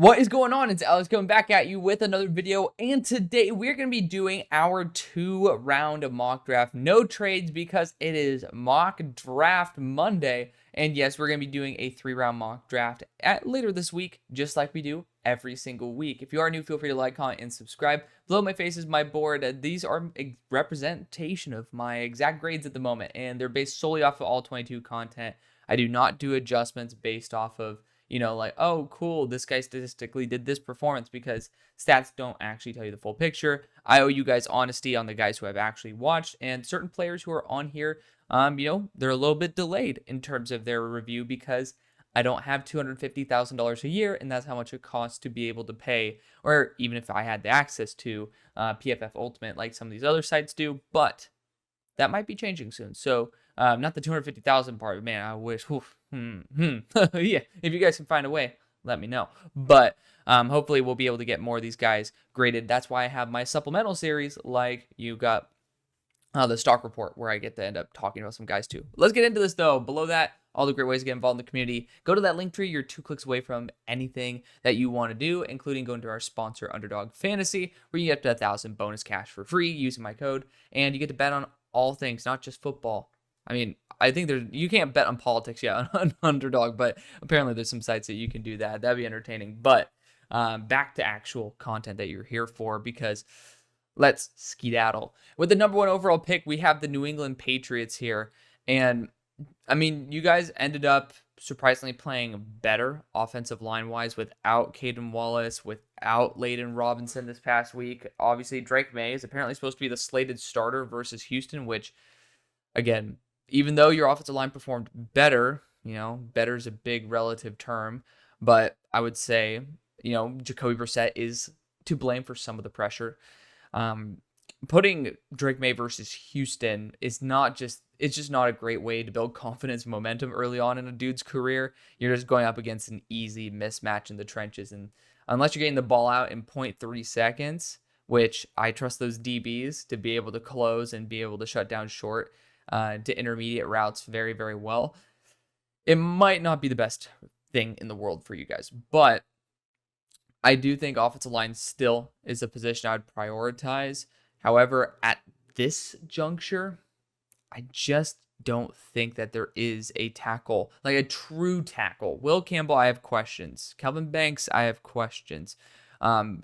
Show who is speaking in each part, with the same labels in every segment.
Speaker 1: What is going on? It's Alex coming back at you with another video, and today we're going to be doing our 2-round mock draft. No trades because it is mock draft Monday, and yes, we're going to be doing a 3-round mock draft later this week, just like we do every single week. If you are new, feel free to like, comment, and subscribe. Below my face is my board. These are a representation of my exact grades at the moment, and they're based solely off of all 22 content. I do not do adjustments based off of like, oh, cool, this guy statistically did this performance, because stats don't actually tell you the full picture. I owe you guys honesty on the guys who have actually watched, and certain players who are on here, they're a little bit delayed in terms of their review because I don't have $250,000 a year, and that's how much it costs to be able to pay, or even if I had the access to PFF Ultimate like some of these other sites do, but that might be changing soon. So not the 250,000 part, man. I wish. Yeah, if you guys can find a way, let me know. But hopefully we'll be able to get more of these guys graded. That's why I have my supplemental series, like you got the stock report, where I get to end up talking about some guys too. Let's get into this though. Below that, all the great ways to get involved in the community. Go to that link tree. You're 2 clicks away from anything that you want to do, including going to our sponsor, UnderDog Fantasy, where you get up to 1,000 bonus cash for free using my code, and you get to bet on all things, not just football. I mean, I think you can't bet on politics yet on Underdog, but apparently there's some sites that you can do that. That'd be entertaining. But back to actual content that you're here for, because let's skedaddle. With the number 1 overall pick, we have the New England Patriots here. And I mean, you guys ended up surprisingly playing better offensive line-wise without Caden Wallace, without Layden Robinson this past week. Obviously, Drake May is apparently supposed to be the slated starter versus Houston, which, again, even though your offensive line performed better, better is a big relative term, but I would say, Jacoby Brissett is to blame for some of the pressure. Putting Drake May versus Houston is it's just not a great way to build confidence and momentum early on in a dude's career. You're just going up against an easy mismatch in the trenches. And unless you're getting the ball out in 0.3 seconds, which I trust those DBs to be able to close and be able to shut down short to intermediate routes very, very well, it might not be the best thing in the world for you guys. But I do think offensive line still is a position I would prioritize. However, at this juncture, I just don't think that there is a tackle, like a true tackle. Will Campbell, I have questions. Kelvin Banks, I have questions.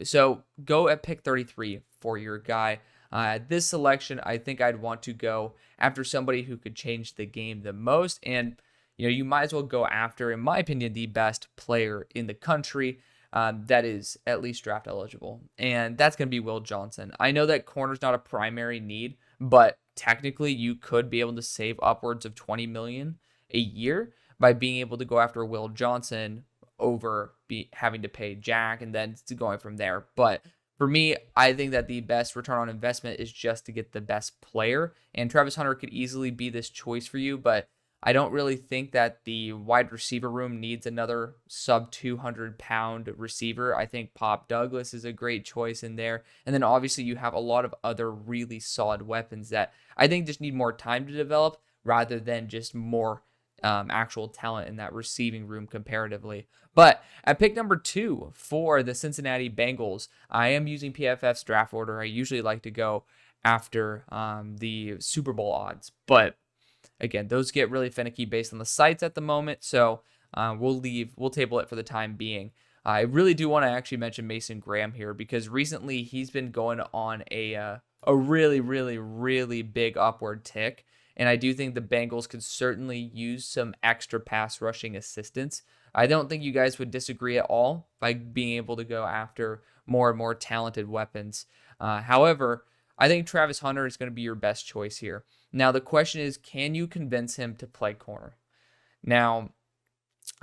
Speaker 1: So go at pick 33 for your guy. At this selection, I think I'd want to go after somebody who could change the game the most. And, you might as well go after, in my opinion, the best player in the country that is at least draft eligible. And that's going to be Will Johnson. I know that corner's not a primary need, but technically you could be able to save upwards of $20 million a year by being able to go after Will Johnson over having to pay Jack and then going from there. But for me, I think that the best return on investment is just to get the best player, and Travis Hunter could easily be this choice for you, but I don't really think that the wide receiver room needs another sub 200-pound receiver. I think Pop Douglas is a great choice in there. And then obviously you have a lot of other really solid weapons that I think just need more time to develop rather than just more actual talent in that receiving room comparatively. But at pick number 2 for the Cincinnati Bengals, I am using PFF's draft order. I usually like to go after the Super Bowl odds, but again, those get really finicky based on the sites at the moment, so we'll table it for the time being. I really do want to actually mention Mason Graham here, because recently he's been going on a really, really, really big upward tick, and I do think the Bengals could certainly use some extra pass rushing assistance. I don't think you guys would disagree at all by being able to go after more and more talented weapons. However, I think Travis Hunter is going to be your best choice here. Now, the question is, can you convince him to play corner? Now,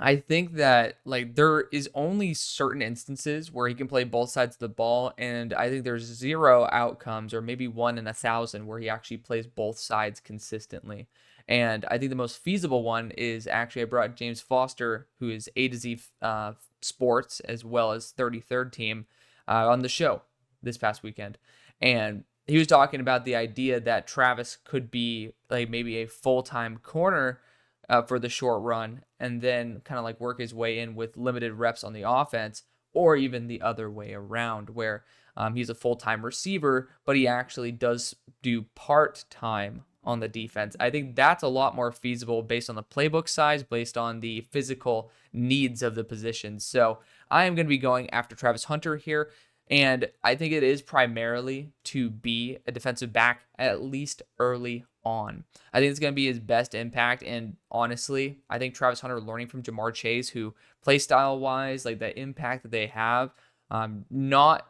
Speaker 1: I think that there is only certain instances where he can play both sides of the ball, and I think there's 0 outcomes, or maybe 1 in 1,000, where he actually plays both sides consistently. And I think the most feasible one is actually I brought James Foster, who is A to Z Sports, as well as 33rd Team, on the show this past weekend. And he was talking about the idea that Travis could be maybe a full-time corner for the short run, and then kind of work his way in with limited reps on the offense, or even the other way around, where he's a full-time receiver, but he actually does do part-time on the defense. I think that's a lot more feasible based on the playbook size, based on the physical needs of the position. So I am going to be going after Travis Hunter here. And I think it is primarily to be a defensive back, at least early on. I think it's going to be his best impact. And honestly, I think Travis Hunter learning from Jamar Chase, who play style wise, like the impact that they have, not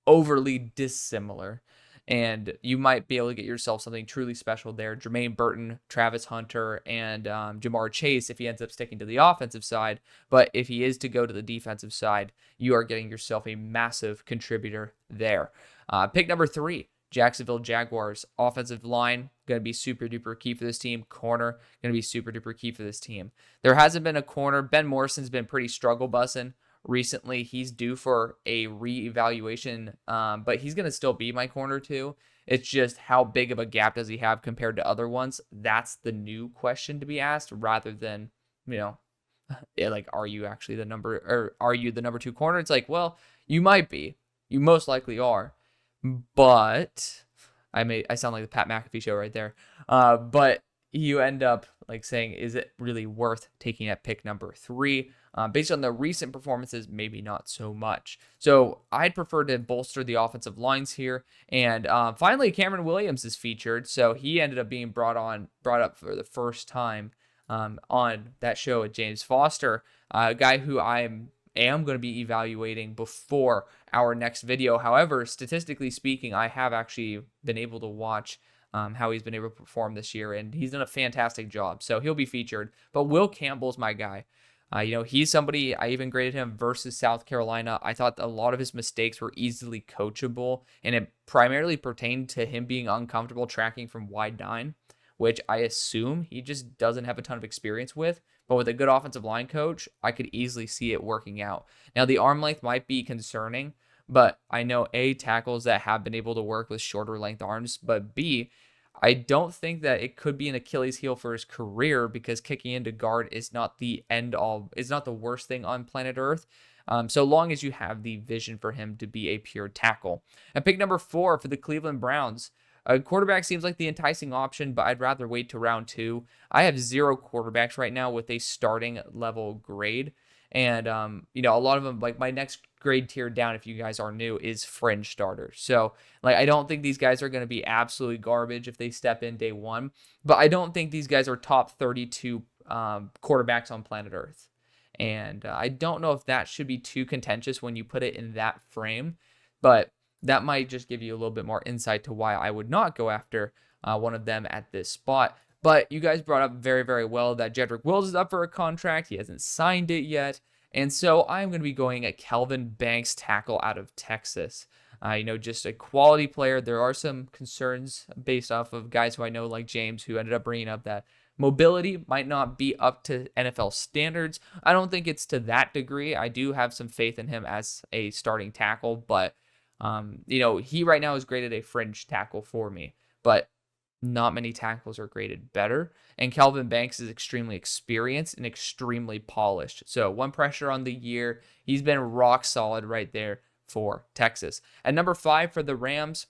Speaker 1: overly dissimilar. And you might be able to get yourself something truly special there. Jermaine Burton, Travis Hunter, and Jamar Chase if he ends up sticking to the offensive side. But if he is to go to the defensive side, you are getting yourself a massive contributor there. Pick number 3, Jacksonville Jaguars. Offensive line, going to be super duper key for this team. Corner, going to be super duper key for this team. There hasn't been a corner. Ben Morrison's been pretty struggle bussing recently. He's due for a reevaluation, but he's going to still be my corner too. It's just how big of a gap does he have compared to other ones? That's the new question to be asked, rather than, like, are you actually the number, or are you the number 2 corner? It's like, well, you might be. You most likely are. But I sound like the Pat McAfee show right there. But you end up like saying, is it really worth taking at pick number 3? Based on the recent performances, maybe not so much. So I'd prefer to bolster the offensive lines here. And finally, Cameron Williams is featured. So he ended up being brought up for the first time on that show with James Foster, a guy who I am going to be evaluating before our next video. However, statistically speaking, I have actually been able to watch how he's been able to perform this year, and he's done a fantastic job. So he'll be featured. But Will Campbell's my guy. He's somebody, I even graded him versus South Carolina. I thought a lot of his mistakes were easily coachable, and it primarily pertained to him being uncomfortable tracking from wide 9, which I assume he just doesn't have a ton of experience with. But with a good offensive line coach, I could easily see it working out. Now, the arm length might be concerning, but I know A, tackles that have been able to work with shorter length arms, but B, I don't think that it could be an Achilles heel for his career, because kicking into guard is not the end all, is not the worst thing on planet Earth. So long as you have the vision for him to be a pure tackle. And pick number 4 for the Cleveland Browns. A quarterback seems like the enticing option, but I'd rather wait to round 2. I have 0 quarterbacks right now with a starting level grade. And, a lot of them, like my next grade tier down, if you guys are new, is fringe starters. So, like, I don't think these guys are going to be absolutely garbage if they step in day 1, but I don't think these guys are top 32 quarterbacks on planet Earth. And I don't know if that should be too contentious when you put it in that frame, but that might just give you a little bit more insight to why I would not go after one of them at this spot. But you guys brought up very, very well that Jedrick Wills is up for a contract. He hasn't signed it yet. And so I'm going to be going at Kelvin Banks, tackle out of Texas. Just a quality player. There are some concerns based off of guys who I know, like James, who ended up bringing up that mobility might not be up to NFL standards. I don't think it's to that degree. I do have some faith in him as a starting tackle, but he right now is graded a fringe tackle for me, but not many tackles are graded better. And Kelvin Banks is extremely experienced and extremely polished. So 1 pressure on the year. He's been rock solid right there for Texas. At number 5 for the Rams,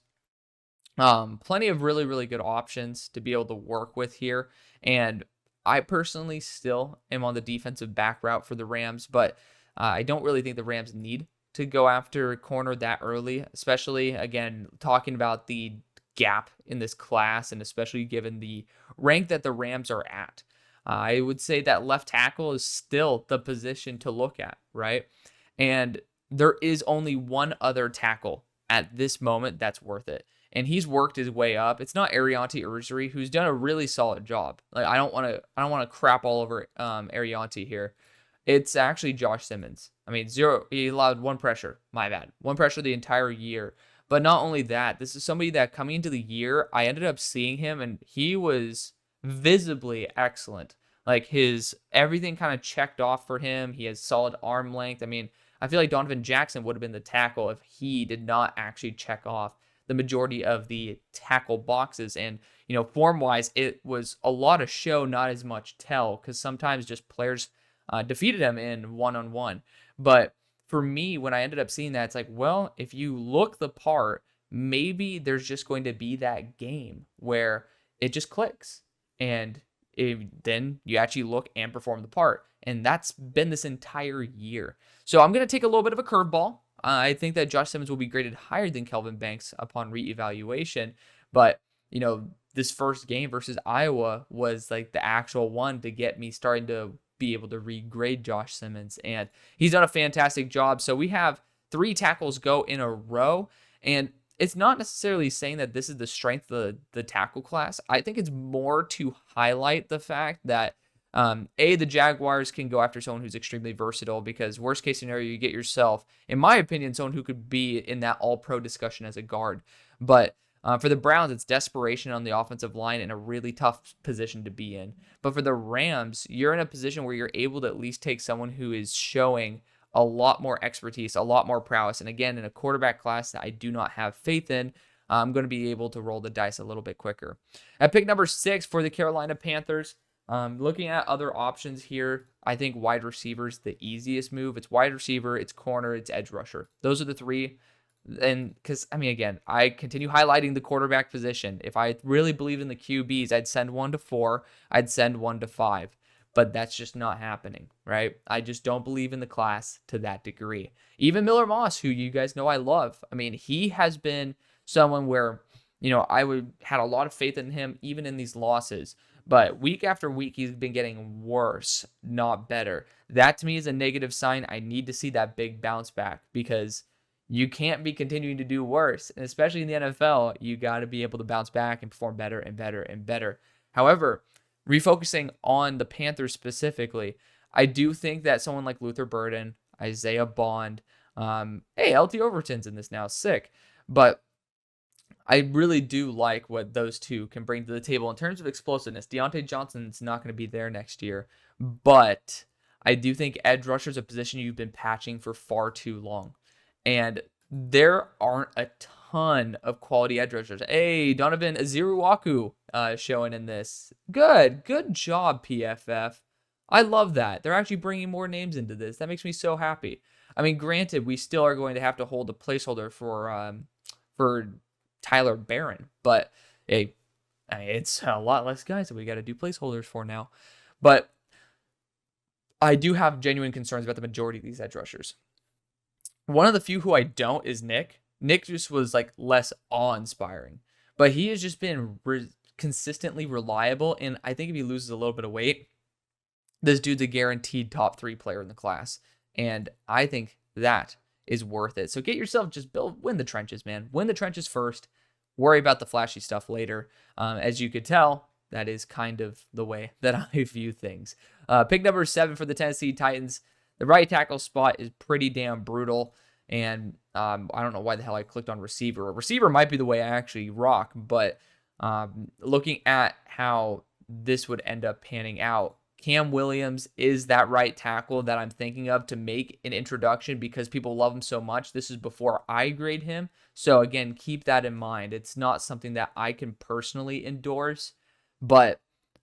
Speaker 1: plenty of really, really good options to be able to work with here. And I personally still am on the defensive back route for the Rams, but I don't really think the Rams need to go after a corner that early, especially, again, talking about the gap in this class, and especially given the rank that the Rams are at. I would say that left tackle is still the position to look at, right? And there is only one other tackle at this moment that's worth it, and he's worked his way up. It's not Arianti Urizury, who's done a really solid job. Like, I don't want to crap all over Arianti here. It's actually Josh Simmons. I mean, 0. He allowed 1 pressure. My bad. 1 pressure the entire year. But not only that, this is somebody that coming into the year, I ended up seeing him, and he was visibly excellent. Like, everything kind of checked off for him. He has solid arm length. I mean, I feel like Donovan Jackson would have been the tackle if he did not actually check off the majority of the tackle boxes. And, form-wise, it was a lot of show, not as much tell, because sometimes just players defeated him in one-on-one. But for me, when I ended up seeing that, it's like, well, if you look the part, maybe there's just going to be that game where it just clicks. And then you actually look and perform the part. And that's been this entire year. So I'm going to take a little bit of a curveball. I think that Josh Simmons will be graded higher than Kelvin Banks upon reevaluation. But, this first game versus Iowa was like the actual one to get me starting to be able to regrade Josh Simmons. And he's done a fantastic job. So we have 3 tackles go in a row. And it's not necessarily saying that this is the strength of the tackle class. I think it's more to highlight the fact that, the Jaguars can go after someone who's extremely versatile, because worst case scenario, you get yourself, in my opinion, someone who could be in that all-pro discussion as a guard. But for the Browns, it's desperation on the offensive line and a really tough position to be in. But for the Rams, you're in a position where you're able to at least take someone who is showing a lot more expertise, a lot more prowess. And again, in a quarterback class that I do not have faith in, I'm going to be able to roll the dice a little bit quicker. At pick number 6 for the Carolina Panthers, looking at other options here, I think wide receiver is the easiest move. It's wide receiver, it's corner, it's edge rusher. Those are the 3. And because, again, I continue highlighting the quarterback position. If I really believed in the QBs, I'd send 1 to 4, I'd send 1 to 5. But that's just not happening, right? I just don't believe in the class to that degree. Even Miller Moss, who you guys know I love, he has been someone where, I had a lot of faith in him, even in these losses. But week after week, he's been getting worse, not better. That to me is a negative sign. I need to see that big bounce back, because you can't be continuing to do worse. And especially in the NFL, you got to be able to bounce back and perform better and better and better. However, refocusing on the Panthers specifically, I do think that someone like Luther Burden, Isaiah Bond, LT Overton's in this now, sick. But I really do like what those 2 can bring to the table in terms of explosiveness. Deontay Johnson's not going to be there next year, but I do think edge rusher is a position you've been patching for far too long. And there aren't a ton of quality edge rushers. Hey, Donovan Aziruwaku showing in this. Good job, PFF. I love that. They're actually bringing more names into this. That makes me so happy. Granted, we still are going to have to hold a placeholder for Tyler Barron, but hey, it's a lot less guys that we got to do placeholders for now. But I do have genuine concerns about the majority of these edge rushers. One of the few who I don't is Nick. Nick just was like less awe-inspiring, but he has just been consistently reliable. And I think if he loses a little bit of weight, this dude's a guaranteed top 3 player in the class. And I think that is worth it. So get yourself, just win the trenches, man. Win the trenches first. Worry about the flashy stuff later. As you could tell, that is kind of the way that I view things. Pick number 7 for the Tennessee Titans. The right tackle spot is pretty damn brutal. And I don't know why the hell I clicked on receiver. Receiver might be the way I actually rock. But looking at how this would end up panning out, Cam Williams is that right tackle that I'm thinking of to make an introduction, because people love him so much. This is before I grade him. So again, keep that in mind. It's not something that I can personally endorse. But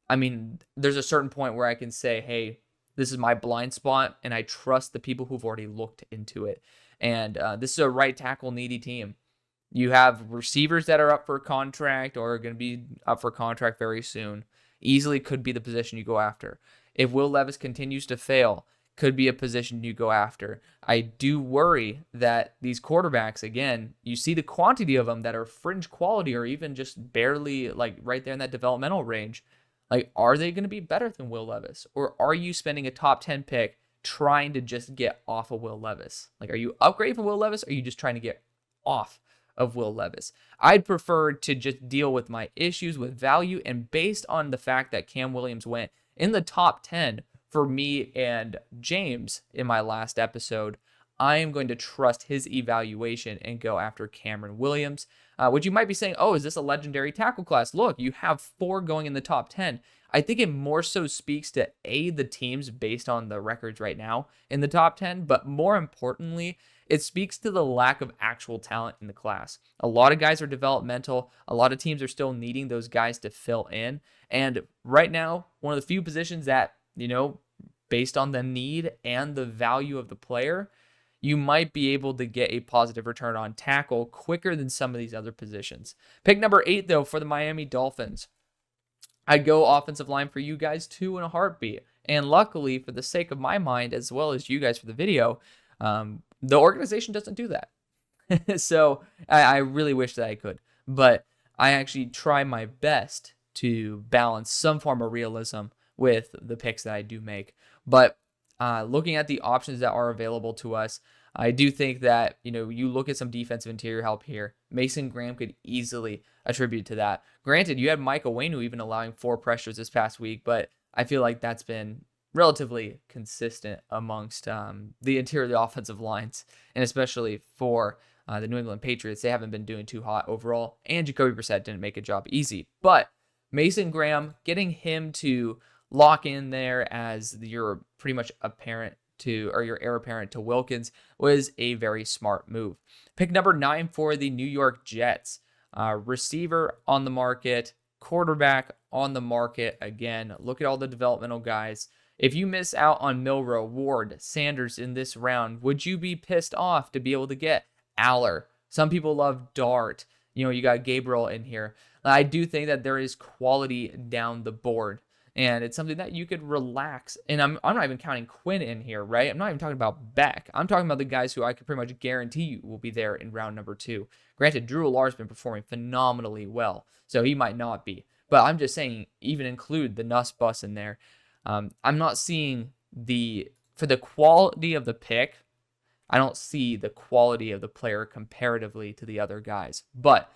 Speaker 1: there's a certain point where I can say, hey, this is my blind spot, and I trust the people who've already looked into it. And this is a right tackle needy team. You have receivers that are up for contract or are going to be up for contract very soon. Easily could be the position you go after. If Will Levis continues to fail, could be a position you go after. I do worry that these quarterbacks, again, you see the quantity of them that are fringe quality or even just barely like right there in that developmental range. Like, are they going to be better than Will Levis? Or are you spending a top 10 pick trying to just get off of Will Levis? Like, are you upgrading for Will Levis? Or are you just trying to get off of Will Levis? I'd prefer to just deal with my issues with value, and based on the fact that Cam Williams went in the top 10 for me and James in my last episode, I am going to trust his evaluation and go after Cameron Williams, which you might be saying, oh, is this a legendary tackle class? Look, you have 4 going in the top 10. I think it more so speaks to the teams based on the records right now in the top 10, but more importantly, it speaks to the lack of actual talent in the class. A lot of guys are developmental. A lot of teams are still needing those guys to fill in. And right now, one of the few positions that, based on the need and the value of the player, you might be able to get a positive return on tackle quicker than some of these other positions. Pick number 8, though, for the Miami Dolphins. I'd go offensive line for you guys too in a heartbeat. And luckily, for the sake of my mind, as well as you guys for the video, the organization doesn't do that. So I really wish that I could. But I actually try my best to balance some form of realism with the picks that I do make. But looking at the options that are available to us, I do think that, you look at some defensive interior help here. Mason Graham could easily attribute to that. Granted, you had Mike Owenu even allowing 4 pressures this past week, but I feel like that's been relatively consistent amongst the interior of the offensive lines, and especially for the New England Patriots. They haven't been doing too hot overall, and Jacoby Brissett didn't make a job easy. But Mason Graham, getting him to lock in there as your pretty much your heir apparent to Wilkins was a very smart move. Pick number 9 for the New York Jets. Receiver on the market, quarterback on the market again. Look at all the developmental guys. If you miss out on Milroe, Ward, Sanders in this round, would you be pissed off to be able to get Aller? Some people love Dart. You got Gabriel in here. I do think that there is quality down the board, and it's something that you could relax. And I'm not even counting Quinn in here, right? I'm not even talking about Beck. I'm talking about the guys who I could pretty much guarantee you will be there in round number 2. Granted, Drew Allar's been performing phenomenally well, so he might not be. But I'm just saying, even include the Nuss Bus in there. I'm not seeing for the quality of the pick, I don't see the quality of the player comparatively to the other guys. But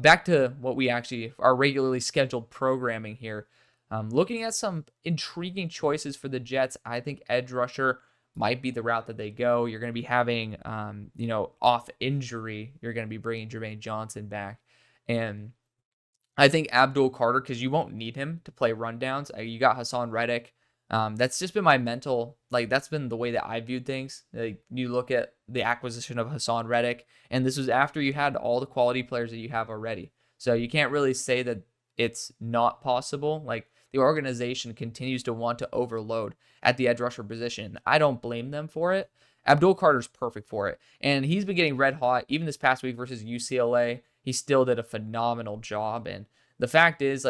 Speaker 1: back to what we actually are regularly scheduled programming here. Looking at some intriguing choices for the Jets, I think edge rusher might be the route that they go. You're going to be having, off injury, you're going to be bringing Jermaine Johnson back. And I think Abdul Carter, because you won't need him to play rundowns. You got Hassan Reddick. That's just been my mental, that's been the way that I viewed things. You look at the acquisition of Hassan Reddick, and this was after you had all the quality players that you have already. So you can't really say that it's not possible. The organization continues to want to overload at the edge rusher position. I don't blame them for it. Abdul Carter's perfect for it. And he's been getting red hot. Even this past week versus UCLA, he still did a phenomenal job. And the fact is,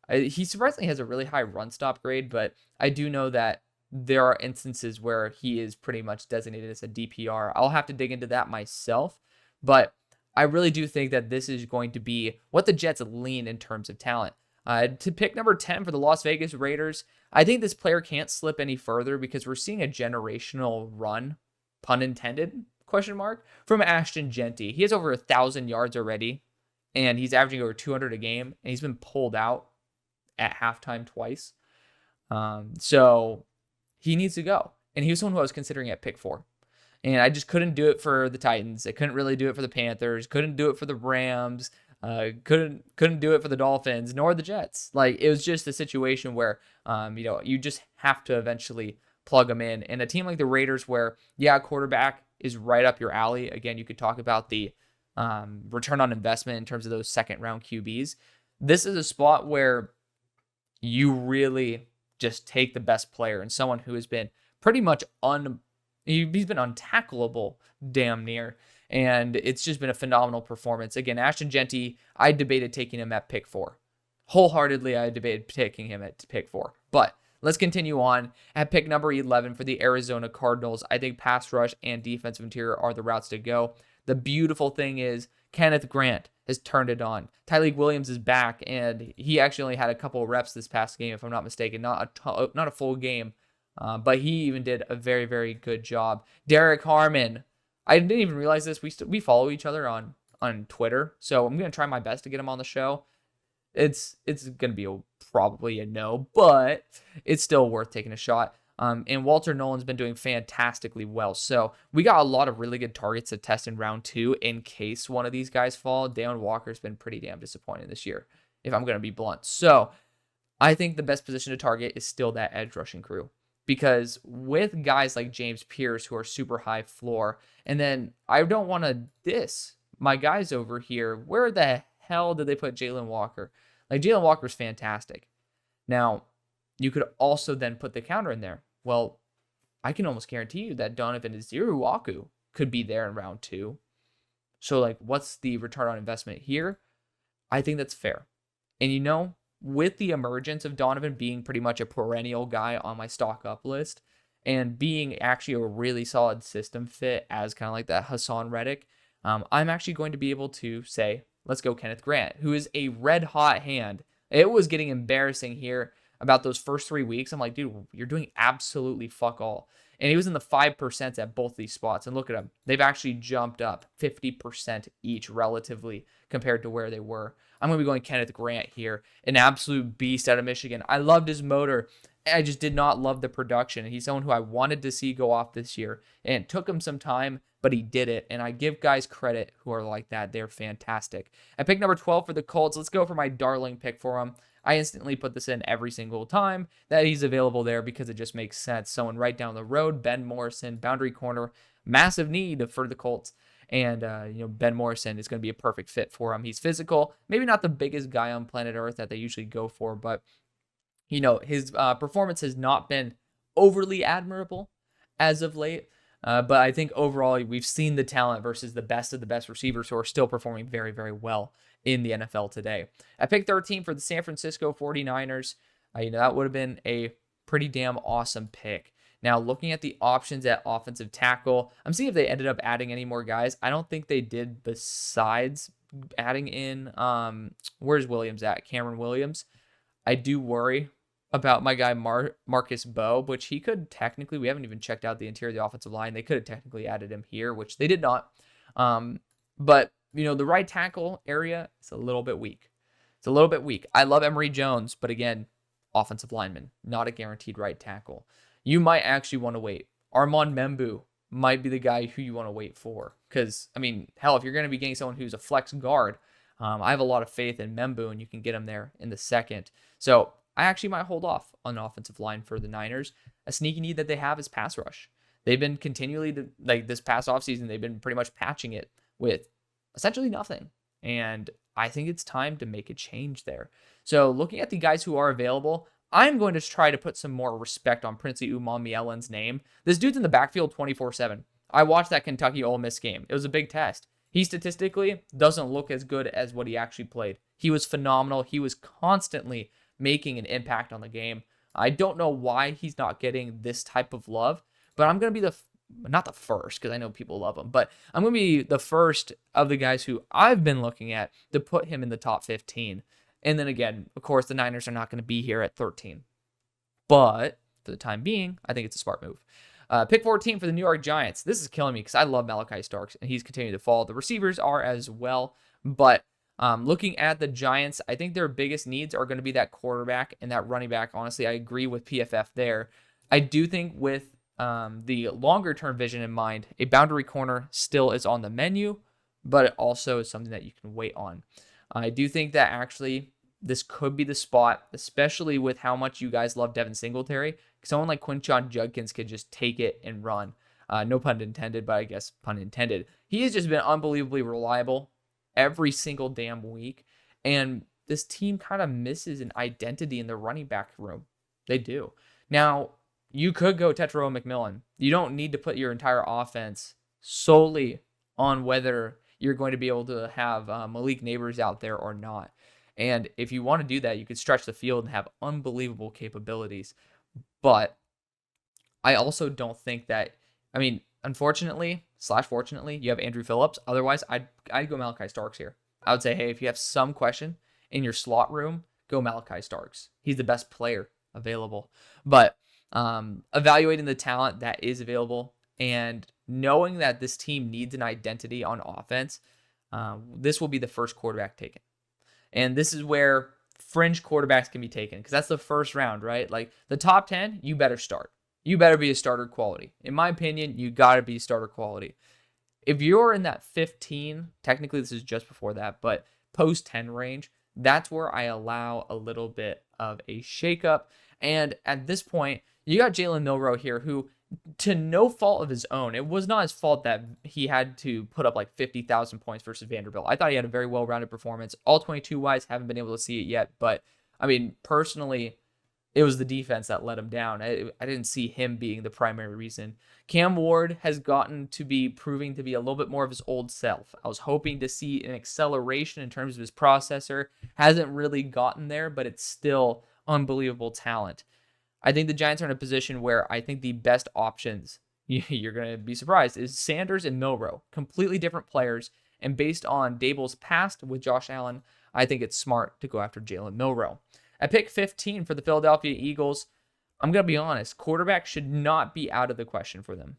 Speaker 1: he surprisingly has a really high run stop grade, but I do know that there are instances where he is pretty much designated as a DPR. I'll have to dig into that myself, but I really do think that this is going to be what the Jets lean in terms of talent. To pick number 10 for the Las Vegas Raiders, I think this player can't slip any further because we're seeing a generational run, pun intended, from Ashton Jeanty. He has over 1,000 yards already, and he's averaging over 200 a game, and he's been pulled out at halftime twice. So he needs to go. And he was someone who I was considering at pick 4. And I just couldn't do it for the Titans. I couldn't really do it for the Panthers. Couldn't do it for the Rams. Couldn't do it for the Dolphins nor the Jets. It was just a situation where you just have to eventually plug them in. And a team like the Raiders, where quarterback is right up your alley. Again, you could talk about the return on investment in terms of those second round QBs. This is a spot where you really just take the best player and someone who has been pretty much he's been untackleable damn near. And it's just been a phenomenal performance. Again, Ashton Jeanty, I debated taking him at pick 4. Wholeheartedly, I debated taking him at pick 4. But let's continue on. At pick number 11 for the Arizona Cardinals, I think pass rush and defensive interior are the routes to go. The beautiful thing is Kenneth Grant has turned it on. Tyleik Williams is back, and he actually only had a couple of reps this past game, if I'm not mistaken. Not a full game, but he even did a very, very good job. Derek Harmon. I didn't even realize this. We follow each other on Twitter, so I'm going to try my best to get him on the show. It's going to be probably a no, but it's still worth taking a shot. And Walter Nolan's been doing fantastically well. So we got a lot of really good targets to test in round 2 in case one of these guys fall. Deion Walker's been pretty damn disappointing this year, if I'm going to be blunt. So I think the best position to target is still that edge rushing crew. Because with guys like James Pierce, who are super high floor, and then I don't want to diss my guys over here. Where the hell did they put Jalen Walker? Jalen Walker's fantastic. Now, you could also then put the counter in there. Well, I can almost guarantee you that Donovan Ezeuruwaku could be there in round 2. So, like, what's the return on investment here? I think that's fair. And, you know, with the emergence of Donovan being pretty much a perennial guy on my stock up list and being actually a really solid system fit as kind of like that Hassan Reddick, I'm actually going to be able to say, let's go Kenneth Grant, who is a red hot hand. It was getting embarrassing here about those first 3 weeks. I'm like, dude, you're doing absolutely fuck all. And he was in the 5% at both these spots. And look at them. They've actually jumped up 50% each relatively compared to where they were. I'm going to be going Kenneth Grant here, an absolute beast out of Michigan. I loved his motor. I just did not love the production. He's someone who I wanted to see go off this year. And it took him some time, but he did it. And I give guys credit who are like that. They're fantastic. At pick number 12 for the Colts, let's go for my darling pick for him. I instantly put this in every single time that he's available there because it just makes sense. Someone right down the road, Ben Morrison, boundary corner, massive need for the Colts. And, Ben Morrison is going to be a perfect fit for him. He's physical, maybe not the biggest guy on planet Earth that they usually go for, but, his performance has not been overly admirable as of late. But I think overall, we've seen the talent versus the best of the best receivers who are still performing very, very well in the NFL today. At pick 13 for the San Francisco 49ers, that would have been a pretty damn awesome pick. Now, looking at the options at offensive tackle, I'm seeing if they ended up adding any more guys. I don't think they did besides adding in, where's Williams at? Cameron Williams. I do worry about my guy Marcus Bowe, which he could technically, we haven't even checked out the interior of the offensive line. They could have technically added him here, which they did not. But, the right tackle area is a little bit weak. It's a little bit weak. I love Emory Jones, but again, offensive lineman, not a guaranteed right tackle. You might actually want to wait. Armand Membu might be the guy who you want to wait for. Because, hell, if you're going to be getting someone who's a flex guard, I have a lot of faith in Membu, and you can get him there in the second. So I actually might hold off on an offensive line for the Niners. A sneaky need that they have is pass rush. They've been continually, this past offseason, they've been pretty much patching it with essentially nothing. And I think it's time to make a change there. So looking at the guys who are available, I'm going to try to put some more respect on Princey Umamielan's name. This dude's in the backfield 24/7. I watched that Kentucky Ole Miss game. It was a big test. He statistically doesn't look as good as what he actually played. He was phenomenal. He was constantly making an impact on the game. I don't know why he's not getting this type of love, but I'm going to be not the first, because I know people love him, but I'm going to be the first of the guys who I've been looking at to put him in the top 15. And then again, of course, the Niners are not going to be here at 13. But for the time being, I think it's a smart move. Pick 14 for the New York Giants. This is killing me because I love Malachi Starks, and he's continuing to fall. The receivers are as well, but looking at the Giants, I think their biggest needs are going to be that quarterback and that running back. Honestly, I agree with PFF there. I do think with the longer-term vision in mind, a boundary corner still is on the menu, but it also is something that you can wait on. I do think that actually this could be the spot, especially with how much you guys love Devin Singletary. Someone like Quinshon Judkins could just take it and run. No pun intended, but I guess pun intended. He has just been unbelievably reliable every single damn week, and this team kind of misses an identity in the running back room. They do. Now, you could go Tetairoa McMillan. You don't need to put your entire offense solely on whether you're going to be able to have Malik Neighbors out there or not. And if you want to do that, you could stretch the field and have unbelievable capabilities. But I also don't think that, unfortunately, fortunately, you have Andrew Phillips. Otherwise, I'd go Malachi Starks here. I would say, hey, if you have some question in your slot room, go Malachi Starks. He's the best player available. But evaluating the talent that is available and knowing that this team needs an identity on offense, this will be the first quarterback taken. And this is where fringe quarterbacks can be taken because that's the first round, right? Like the top 10, you better start. You better be a starter quality. In my opinion, you got to be starter quality. If you're in that 15, technically this is just before that, but post 10 range, that's where I allow a little bit of a shakeup. And at this point, you got Jalen Milroe here who, to no fault of his own, it was not his fault that he had to put up like 50,000 points versus Vanderbilt. I thought he had a very well-rounded performance. All 22 wise, haven't been able to see it yet. But, personally, it was the defense that let him down. I didn't see him being the primary reason. Cam Ward has gotten to be proving to be a little bit more of his old self. I was hoping to see an acceleration in terms of his processor. Hasn't really gotten there, but it's still unbelievable talent. I think the Giants are in a position where I think the best options, you're going to be surprised, is Sanders and Milroe. Completely different players. And based on Dable's past with Josh Allen, I think it's smart to go after Jalen Milroe. At pick 15 for the Philadelphia Eagles, I'm going to be honest, quarterback should not be out of the question for them.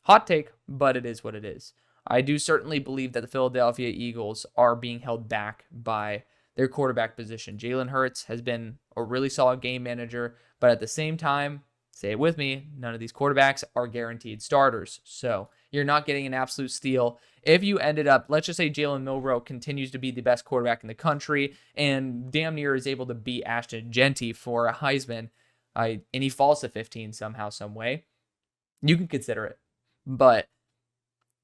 Speaker 1: Hot take, but it is what it is. I do certainly believe that the Philadelphia Eagles are being held back by their quarterback position. Jalen Hurts has been a really solid game manager, but at the same time, say it with me, none of these quarterbacks are guaranteed starters. So you're not getting an absolute steal. If you ended up, let's just say Jalen Milroe continues to be the best quarterback in the country and damn near is able to beat Ashton Genty for a Heisman, and he falls to 15 somehow, some way, you can consider it. But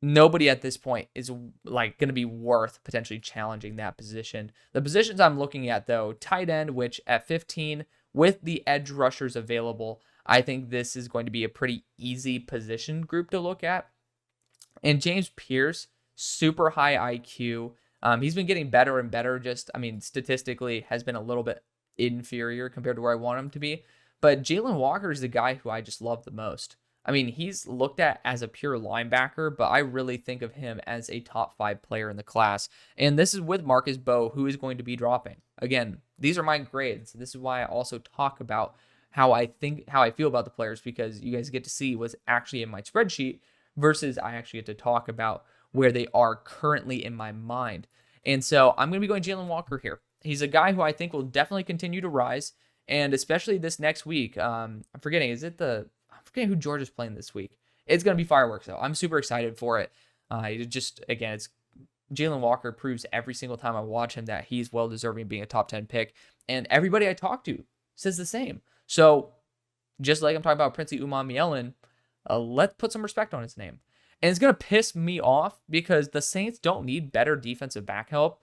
Speaker 1: nobody at this point is like going to be worth potentially challenging that position. The positions I'm looking at, though, tight end, which at 15, with the edge rushers available, I think this is going to be a pretty easy position group to look at. And James Pierce, super high IQ. He's been getting better and better. Statistically has been a little bit inferior compared to where I want him to be. But Jalen Walker is the guy who I just love the most. I mean, he's looked at as a pure linebacker, but I really think of him as a top 5 player in the class. And this is with Marcus Bowe, who is going to be dropping. Again, these are my grades. This is why I also talk about how I feel about the players, because you guys get to see what's actually in my spreadsheet versus I actually get to talk about where they are currently in my mind. And so I'm going to be going Jalen Walker here. He's a guy who I think will definitely continue to rise, and especially this next week. I'm forgetting who Georgia's playing this week. It's going to be fireworks, though. I'm super excited for it. It's Jalen Walker proves every single time I watch him that he's well-deserving of being a top 10 pick, and everybody I talk to says the same. So just like I'm talking about Princey Umamielen, let's put some respect on his name. And it's going to piss me off because the Saints don't need better defensive back help,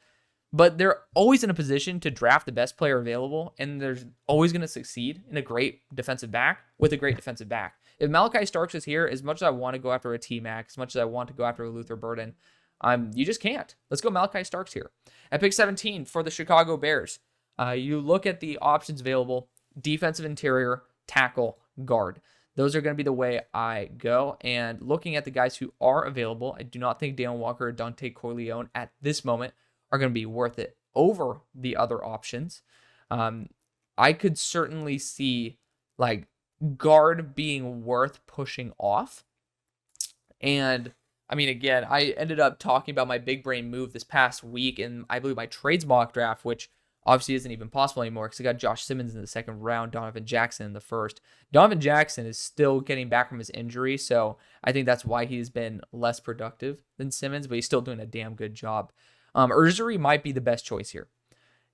Speaker 1: but they're always in a position to draft the best player available, and they're always going to succeed in a great defensive back with a great defensive back. If Malachi Starks is here, as much as I want to go after a T-Mac, as much as I want to go after a Luther Burden, you just can't. Let's go Malachi Starks here. At pick 17 for the Chicago Bears, you look at the options available: defensive interior, tackle, guard. Those are going to be the way I go. And looking at the guys who are available, I do not think Daniel Walker or Dante Corleone at this moment are going to be worth it over the other options. I could certainly see like guard being worth pushing off. And I mean, again, I ended up talking about my big brain move this past week in, I believe, my trades mock draft, which obviously isn't even possible anymore because I got Josh Simmons in the second round, Donovan Jackson in the first. Donovan Jackson is still getting back from his injury, so I think that's why he's been less productive than Simmons, but he's still doing a damn good job. Ursery might be the best choice here,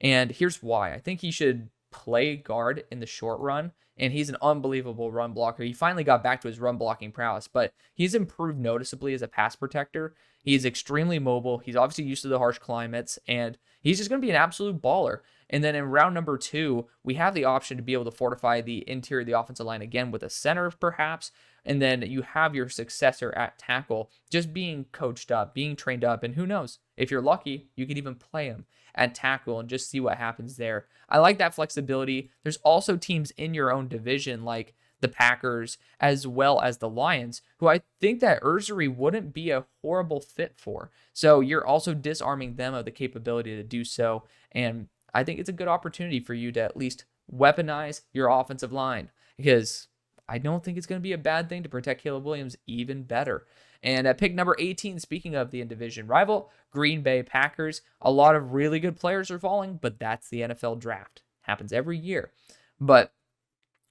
Speaker 1: and here's why. I think he should play guard in the short run, and he's an unbelievable run blocker. He finally got back to his run blocking prowess, but he's improved noticeably as a pass protector. He's extremely mobile. He's obviously used to the harsh climates, and he's just going to be an absolute baller. And then in round number 2, we have the option to be able to fortify the interior of the offensive line again with a center, perhaps. And then you have your successor at tackle just being coached up, being trained up. And who knows, if you're lucky, you could even play him at tackle and just see what happens there. I like that flexibility. There's also teams in your own division like the Packers as well as the Lions, who I think that Ursery wouldn't be a horrible fit for. So you're also disarming them of the capability to do so. And I think it's a good opportunity for you to at least weaponize your offensive line, because I don't think it's going to be a bad thing to protect Caleb Williams even better. And at pick number 18, speaking of the in-division rival, Green Bay Packers, a lot of really good players are falling, but that's the NFL draft. Happens every year. But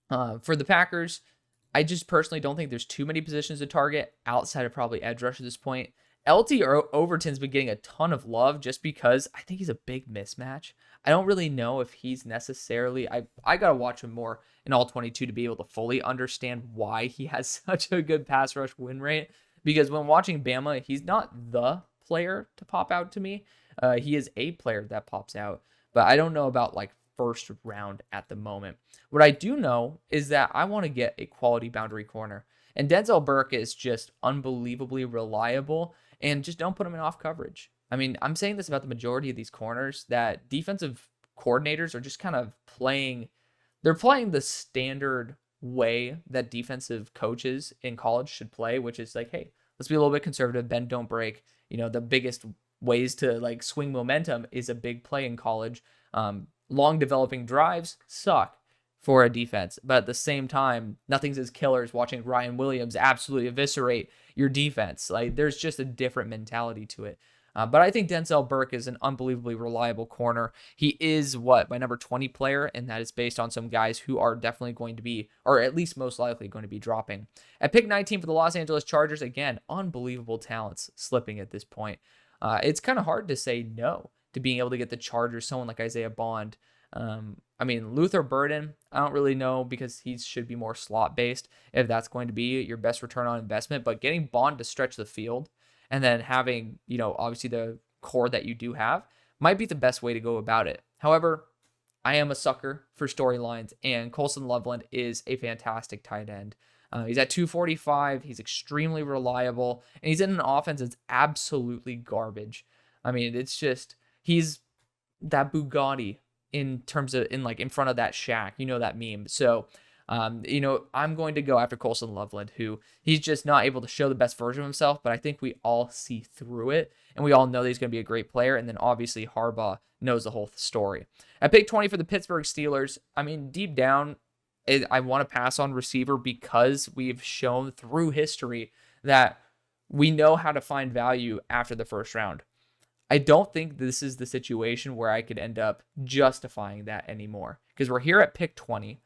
Speaker 1: for the Packers, I just personally don't think there's too many positions to target outside of probably edge rush at this point. LT Overton's been getting a ton of love just because I think he's a big mismatch. I don't really know if he's necessarily, I got to watch him more in all 22 to be able to fully understand why he has such a good pass rush win rate. Because when watching Bama, he's not the player to pop out to me. He is a player that pops out. But I don't know about like first round at the moment. What I do know is that I want to get a quality boundary corner. And Denzel Burke is just unbelievably reliable, and just don't put him in off coverage. I mean, I'm saying this about the majority of these corners, that defensive coordinators are just kind of they're playing the standard way that defensive coaches in college should play, which is like, hey, let's be a little bit conservative, bend, don't break. The biggest ways to like swing momentum is a big play in college. Long developing drives suck for a defense, but at the same time, nothing's as killer as watching Ryan Williams absolutely eviscerate your defense. Like, there's just a different mentality to it. But I think Denzel Burke is an unbelievably reliable corner. He is my number 20 player, and that is based on some guys who are definitely going to be, or at least most likely going to be dropping. At pick 19 for the Los Angeles Chargers, again, unbelievable talents slipping at this point. It's kind of hard to say no to being able to get the Chargers, someone like Isaiah Bond. I mean, Luther Burden, I don't really know, because he should be more slot-based if that's going to be your best return on investment. But getting Bond to stretch the field and then having, obviously the core that you do have might be the best way to go about it. However, I am a sucker for storylines, and Colson Loveland is a fantastic tight end. He's at 245. He's extremely reliable, and he's in an offense that's absolutely garbage. I mean, it's just, he's that Bugatti in terms of in front of that shack, that meme. So, I'm going to go after Colson Loveland, who he's just not able to show the best version of himself, but I think we all see through it, and we all know that he's going to be a great player. And then obviously Harbaugh knows the whole story. At pick 20 for the Pittsburgh Steelers, I mean, deep down, I want to pass on receiver because we've shown through history that we know how to find value after the first round. I don't think this is the situation where I could end up justifying that anymore, because we're here at pick 20.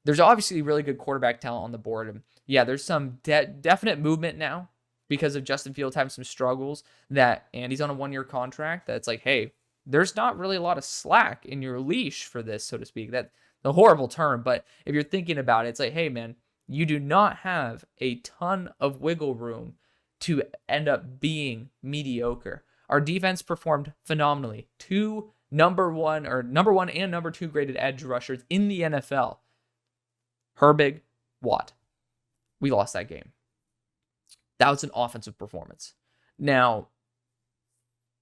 Speaker 1: There's obviously really good quarterback talent on the board. And yeah, there's some definite movement now because of Justin Fields having some struggles, and he's on a 1-year contract. That's like, hey, there's not really a lot of slack in your leash for this, so to speak. That's a horrible term, but if you're thinking about it, it's like, hey, man, you do not have a ton of wiggle room to end up being mediocre. Our defense performed phenomenally. 2 number one and number 2 graded edge rushers in the NFL. Herbig, Watt. We lost that game. That was an offensive performance. Now,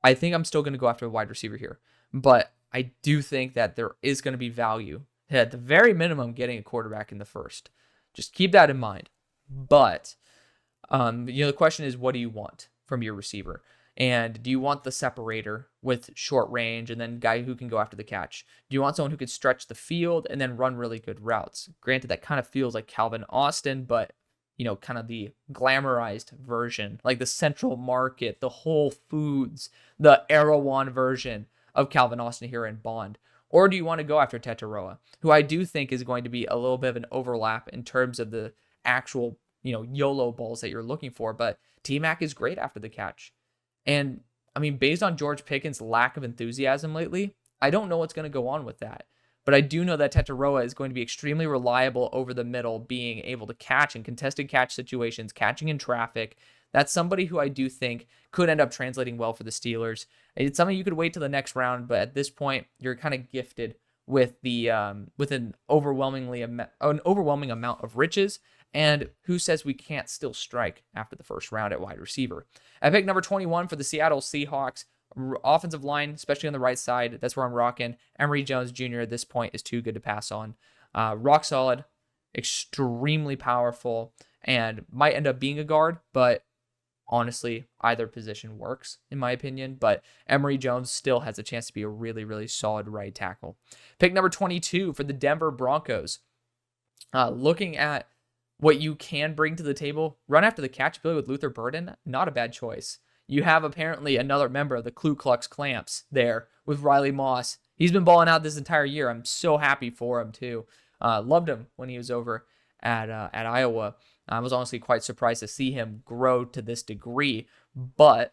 Speaker 1: I think I'm still going to go after a wide receiver here, but I do think that there is going to be value at the very minimum getting a quarterback in the first. Just keep that in mind. But the question is, what do you want from your receiver? And do you want the separator with short range and then guy who can go after the catch? Do you want someone who could stretch the field and then run really good routes? Granted, that kind of feels like Calvin Austin, but kind of the glamorized version, like the Central Market, the Whole Foods, the Erewhon version of Calvin Austin here in Bond. Or do you want to go after Tetaroa, who I do think is going to be a little bit of an overlap in terms of the actual, YOLO balls that you're looking for, but T-Mac is great after the catch. And, I mean, based on George Pickens' lack of enthusiasm lately, I don't know what's going to go on with that. But I do know that Tetaroa is going to be extremely reliable over the middle, being able to catch in contested catch situations, catching in traffic. That's somebody who I do think could end up translating well for the Steelers. It's something you could wait till the next round, but at this point, you're kind of gifted with with an overwhelming amount of riches. And who says we can't still strike after the first round at wide receiver? At pick number 21 for the Seattle Seahawks, offensive line, especially on the right side, that's where I'm rocking. Emory Jones Jr. at this point is too good to pass on. Rock solid, extremely powerful, and might end up being a guard, but honestly, either position works, in my opinion. But Emory Jones still has a chance to be a really, really solid right tackle. Pick number 22 for the Denver Broncos. Looking at what you can bring to the table, run after the catch ability with Luther Burden, not a bad choice. You have apparently another member of the Ku Klux Clamps there with Riley Moss. He's been balling out this entire year. I'm so happy for him, too. Loved him when he was over at Iowa. I was honestly quite surprised to see him grow to this degree, but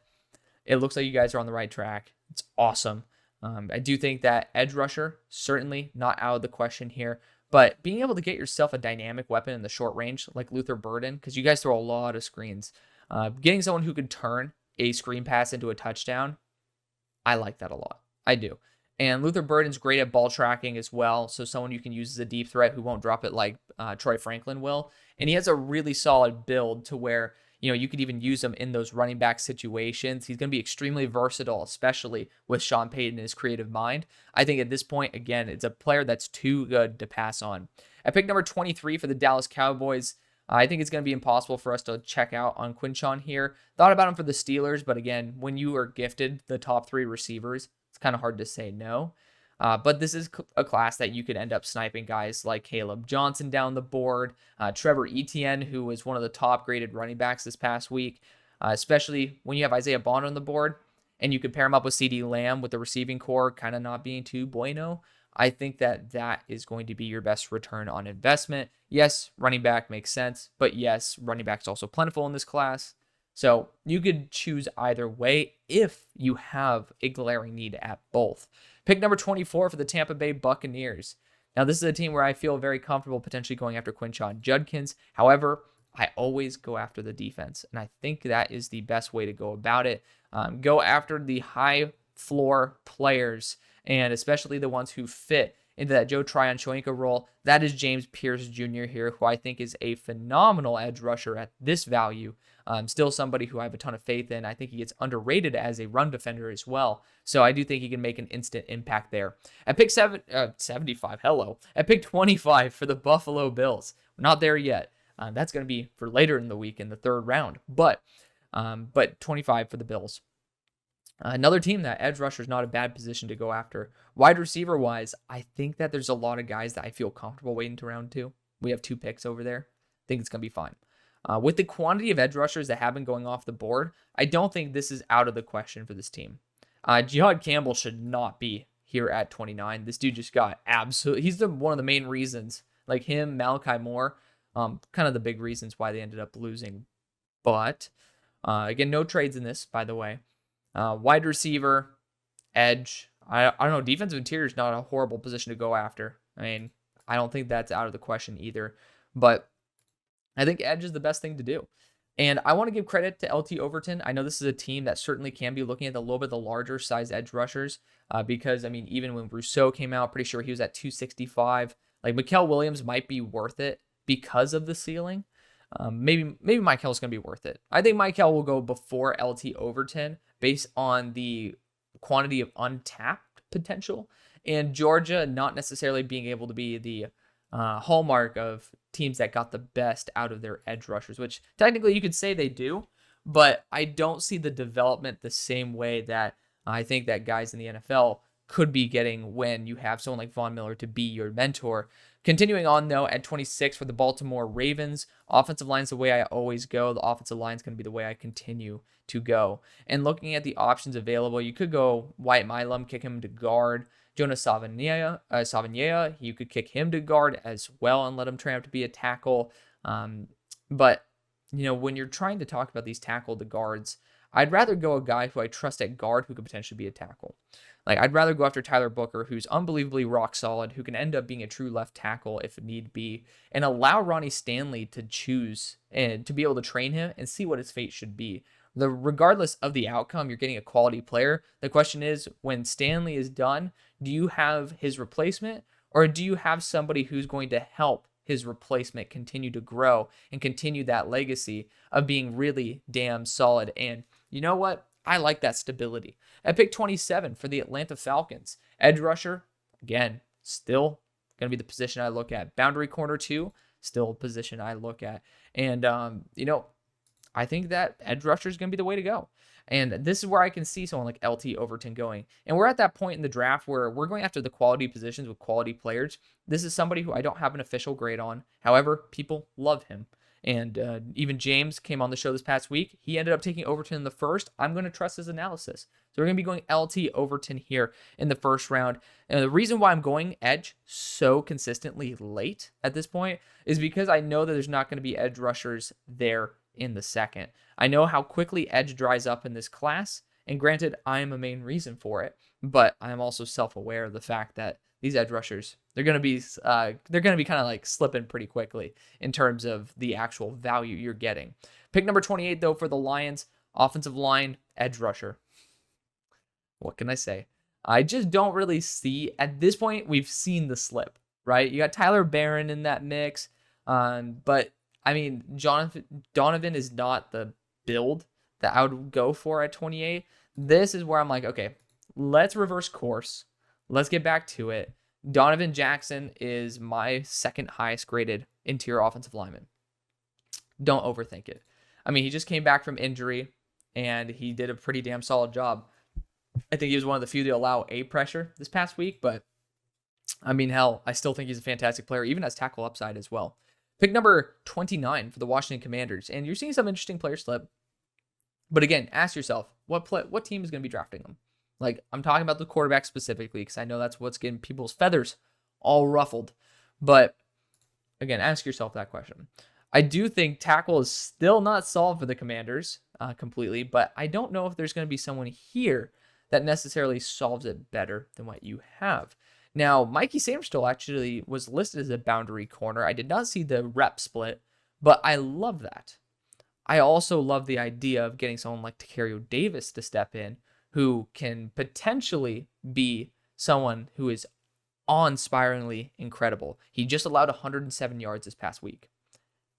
Speaker 1: it looks like you guys are on the right track. It's awesome. I do think that edge rusher, certainly not out of the question here, but being able to get yourself a dynamic weapon in the short range like Luther Burden, because you guys throw a lot of screens, getting someone who could turn a screen pass into a touchdown, I like that a lot. I do. And Luther Burden's great at ball tracking as well. So someone you can use as a deep threat who won't drop it like Troy Franklin will. And he has a really solid build to where, you could even use him in those running back situations. He's going to be extremely versatile, especially with Sean Payton and his creative mind. I think at this point, again, it's a player that's too good to pass on. At pick number 23 for the Dallas Cowboys, I think it's going to be impossible for us to check out on Quinshon here. Thought about him for the Steelers, but again, when you are gifted the top 3 receivers, it's kind of hard to say no. But this is a class that you could end up sniping guys like Caleb Johnson down the board, Trevor Etienne, who was one of the top graded running backs this past week, especially when you have Isaiah Bond on the board, and you could pair him up with CeeDee Lamb with the receiving core kind of not being too bueno. I think that is going to be your best return on investment. Yes, running back makes sense, but yes, running back's also plentiful in this class. So you could choose either way if you have a glaring need at both. Pick number 24 for the Tampa Bay Buccaneers. Now, this is a team where I feel very comfortable potentially going after Quinshon Judkins. However, I always go after the defense, and I think that is the best way to go about it. Go after the high floor players, and especially the ones who fit into that Joe Tryon-Shoyinka role. That is James Pierce Jr. here, who I think is a phenomenal edge rusher at this value. Still somebody who I have a ton of faith in. I think he gets underrated as a run defender as well. So I do think he can make an instant impact there. At pick 75, hello. At pick 25 for the Buffalo Bills. We're not there yet. That's going to be for later in the week in the 3rd round. But 25 for the Bills. Another team that edge rusher is not a bad position to go after. Wide receiver wise, I think that there's a lot of guys that I feel comfortable waiting to round 2. We have 2 picks over there. I think it's going to be fine. With the quantity of edge rushers that have been going off the board, I don't think this is out of the question for this team. Jihad Campbell should not be here at 29. This dude just got he's one of the main reasons, like him, Malachi Moore, kind of the big reasons why they ended up losing. But, again, no trades in this, by the way. Wide receiver, edge, I don't know, defensive interior is not a horrible position to go after. I mean, I don't think that's out of the question either. But I think edge is the best thing to do. And I want to give credit to LT Overton. I know this is a team that certainly can be looking at a little bit the larger size edge rushers because, I mean, even when Rousseau came out, pretty sure he was at 265. Like, Mikael Williams might be worth it because of the ceiling. Maybe Mikael's going to be worth it. I think Mikael will go before LT Overton based on the quantity of untapped potential. And Georgia not necessarily being able to be the hallmark of teams that got the best out of their edge rushers, which technically you could say they do, but I don't see the development the same way that I think that guys in the NFL could be getting when you have someone like Von Miller to be your mentor. Continuing on, though, at 26 for the Baltimore Ravens, offensive line's the way I always go. The offensive line's going to be the way I continue to go. And looking at the options available, you could go Wyatt Milam, kick him to guard. Jonas Savagnia, you could kick him to guard as well and let him train up to be a tackle. But, when you're trying to talk about these tackle to guards, I'd rather go a guy who I trust at guard who could potentially be a tackle. Like, I'd rather go after Tyler Booker, who's unbelievably rock solid, who can end up being a true left tackle if need be, and allow Ronnie Stanley to choose and to be able to train him and see what his fate should be. Regardless of the outcome, you're getting a quality player. The question is, when Stanley is done, do you have his replacement, or do you have somebody who's going to help his replacement continue to grow and continue that legacy of being really damn solid? And you know what? I like that stability. At pick 27 for the Atlanta Falcons, edge rusher, again, still going to be the position I look at. Boundary corner 2, still a position I look at. And, I think that edge rusher is going to be the way to go. And this is where I can see someone like LT Overton going. And we're at that point in the draft where we're going after the quality positions with quality players. This is somebody who I don't have an official grade on. However, people love him. And even James came on the show this past week. He ended up taking Overton in the first. I'm going to trust his analysis. So we're going to be going LT Overton here in the first round. And the reason why I'm going edge so consistently late at this point is because I know that there's not going to be edge rushers there in the second. I know how quickly edge dries up in this class. And granted, I am a main reason for it. But I'm also self-aware of the fact that these edge rushers, they're going to be kind of like slipping pretty quickly in terms of the actual value you're getting. Pick number 28, though, for the Lions, offensive line, edge rusher. What can I say? I just don't really see, at this point, we've seen the slip, right? You got Tyler Barron in that mix. But I mean, Donovan is not the build that I would go for at 28. This is where I'm like, okay, let's reverse course. Let's get back to it. Donovan Jackson is my second highest graded interior offensive lineman. Don't overthink it. I mean, he just came back from injury, and he did a pretty damn solid job. I think he was one of the few to allow A pressure this past week, but I mean, hell, I still think he's a fantastic player, even as tackle upside as well. Pick number 29 for the Washington Commanders, and you're seeing some interesting player slip. But again, ask yourself, what team is going to be drafting them? Like, I'm talking about the quarterback specifically, because I know that's what's getting people's feathers all ruffled. But again, ask yourself that question. I do think tackle is still not solved for the Commanders completely, but I don't know if there's going to be someone here that necessarily solves it better than what you have. Now, Mikey Sainristil actually was listed as a boundary corner. I did not see the rep split, but I love that. I also love the idea of getting someone like Tacario Davis to step in, who can potentially be someone who is awe-inspiringly incredible. He just allowed 107 yards this past week.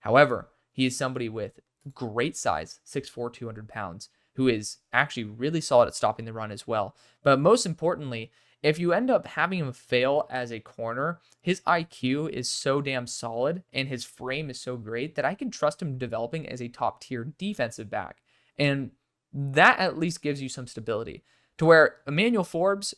Speaker 1: However, he is somebody with great size, 6'4", 200 pounds, who is actually really solid at stopping the run as well. But most importantly, if you end up having him fail as a corner, his IQ is so damn solid and his frame is so great that I can trust him developing as a top tier defensive back. And that at least gives you some stability to where Emmanuel Forbes,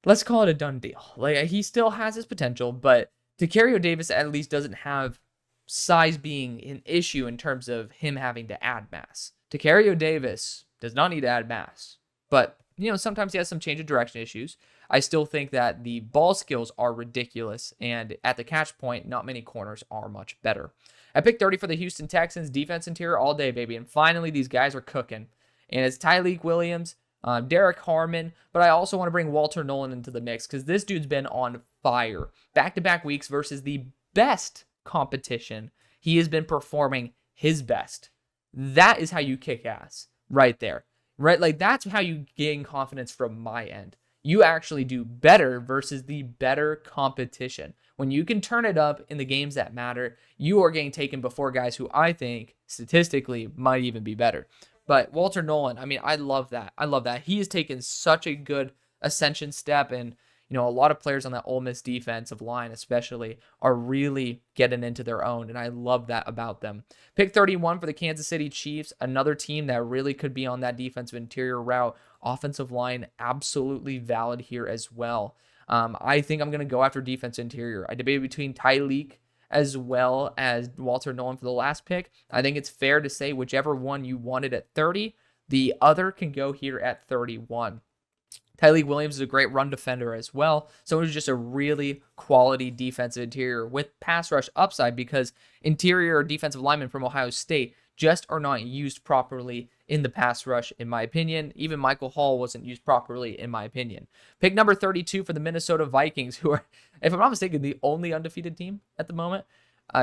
Speaker 1: let's call it a done deal. Like, he still has his potential, but Tacario Davis at least doesn't have size being an issue in terms of him having to add mass. Tacario Davis does not need to add mass, but sometimes he has some change of direction issues. I still think that the ball skills are ridiculous, and at the catch point, not many corners are much better. I picked 30 for the Houston Texans, defense interior all day, baby, and finally these guys are cooking. And it's Tyleik Williams, Derek Harmon, but I also want to bring Walter Nolan into the mix because this dude's been on fire. Back-to-back weeks versus the best competition. He has been performing his best. That is how you kick ass right there. Right? Like, that's how you gain confidence from my end. You actually do better versus the better competition. When you can turn it up in the games that matter, you are getting taken before guys who I think statistically might even be better. But Walter Nolan, I mean, I love that. I love that. He has taken such a good ascension step, and a lot of players on that Ole Miss defensive line especially are really getting into their own, and I love that about them. Pick 31 for the Kansas City Chiefs, another team that really could be on that defensive interior route. Offensive line, absolutely valid here as well. I think I'm going to go after defense interior. I debated between Tyleik as well as Walter Nolan for the last pick. I think it's fair to say whichever one you wanted at 30, the other can go here at 31. Tyleik Williams is a great run defender as well. So it was just a really quality defensive interior with pass rush upside because interior defensive linemen from Ohio State just are not used properly in the pass rush, in my opinion. Even Michael Hall wasn't used properly, in my opinion. Pick number 32 for the Minnesota Vikings, who are, if I'm not mistaken, the only undefeated team at the moment.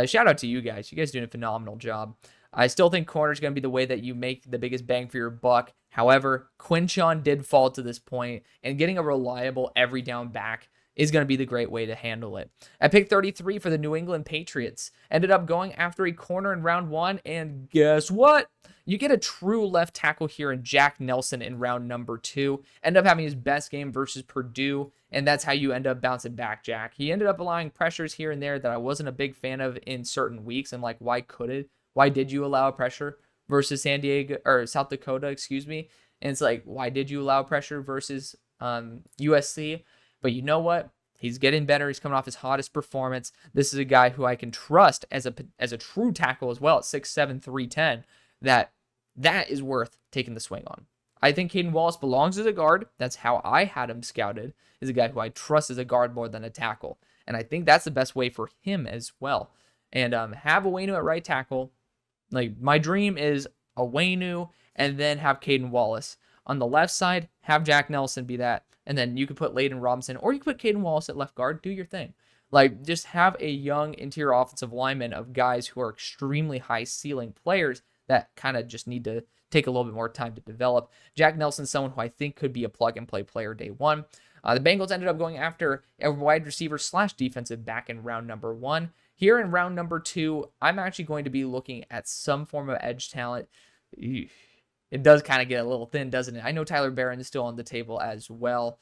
Speaker 1: Shout out to you guys. You guys doing a phenomenal job. I still think corner is going to be the way that you make the biggest bang for your buck. However, Quinshon did fall to this point, and getting a reliable every down back is going to be the great way to handle it. At pick 33 for the New England Patriots, ended up going after a corner in round 1, and guess what? You get a true left tackle here in Jack Nelson in round number 2. End up having his best game versus Purdue, and that's how you end up bouncing back, Jack. He ended up allowing pressures here and there that I wasn't a big fan of in certain weeks. I'm like, why did you allow pressure versus South Dakota, excuse me? And it's like, why did you allow pressure versus USC? But you know what? He's getting better. He's coming off his hottest performance. This is a guy who I can trust as a true tackle as well at 6'7", 310. That is worth taking the swing on. I think Caden Wallace belongs as a guard. That's how I had him scouted, is a guy who I trust as a guard more than a tackle. And I think that's the best way for him as well. And have Owenu at right tackle. Like, my dream is Owenu and then have Caden Wallace. On the left side, have Jack Nelson be that. And then you could put Layden Robinson, or you could put Caden Wallace at left guard. Do your thing. Like, just have a young interior offensive lineman of guys who are extremely high ceiling players that kind of just need to take a little bit more time to develop. Jack Nelson, someone who I think could be a plug-and-play player day one. The Bengals ended up going after a wide receiver / defensive back in round number 1. Here in round number 2, I'm actually going to be looking at some form of edge talent. It does kind of get a little thin, doesn't it? I know Tyler Barron is still on the table as well.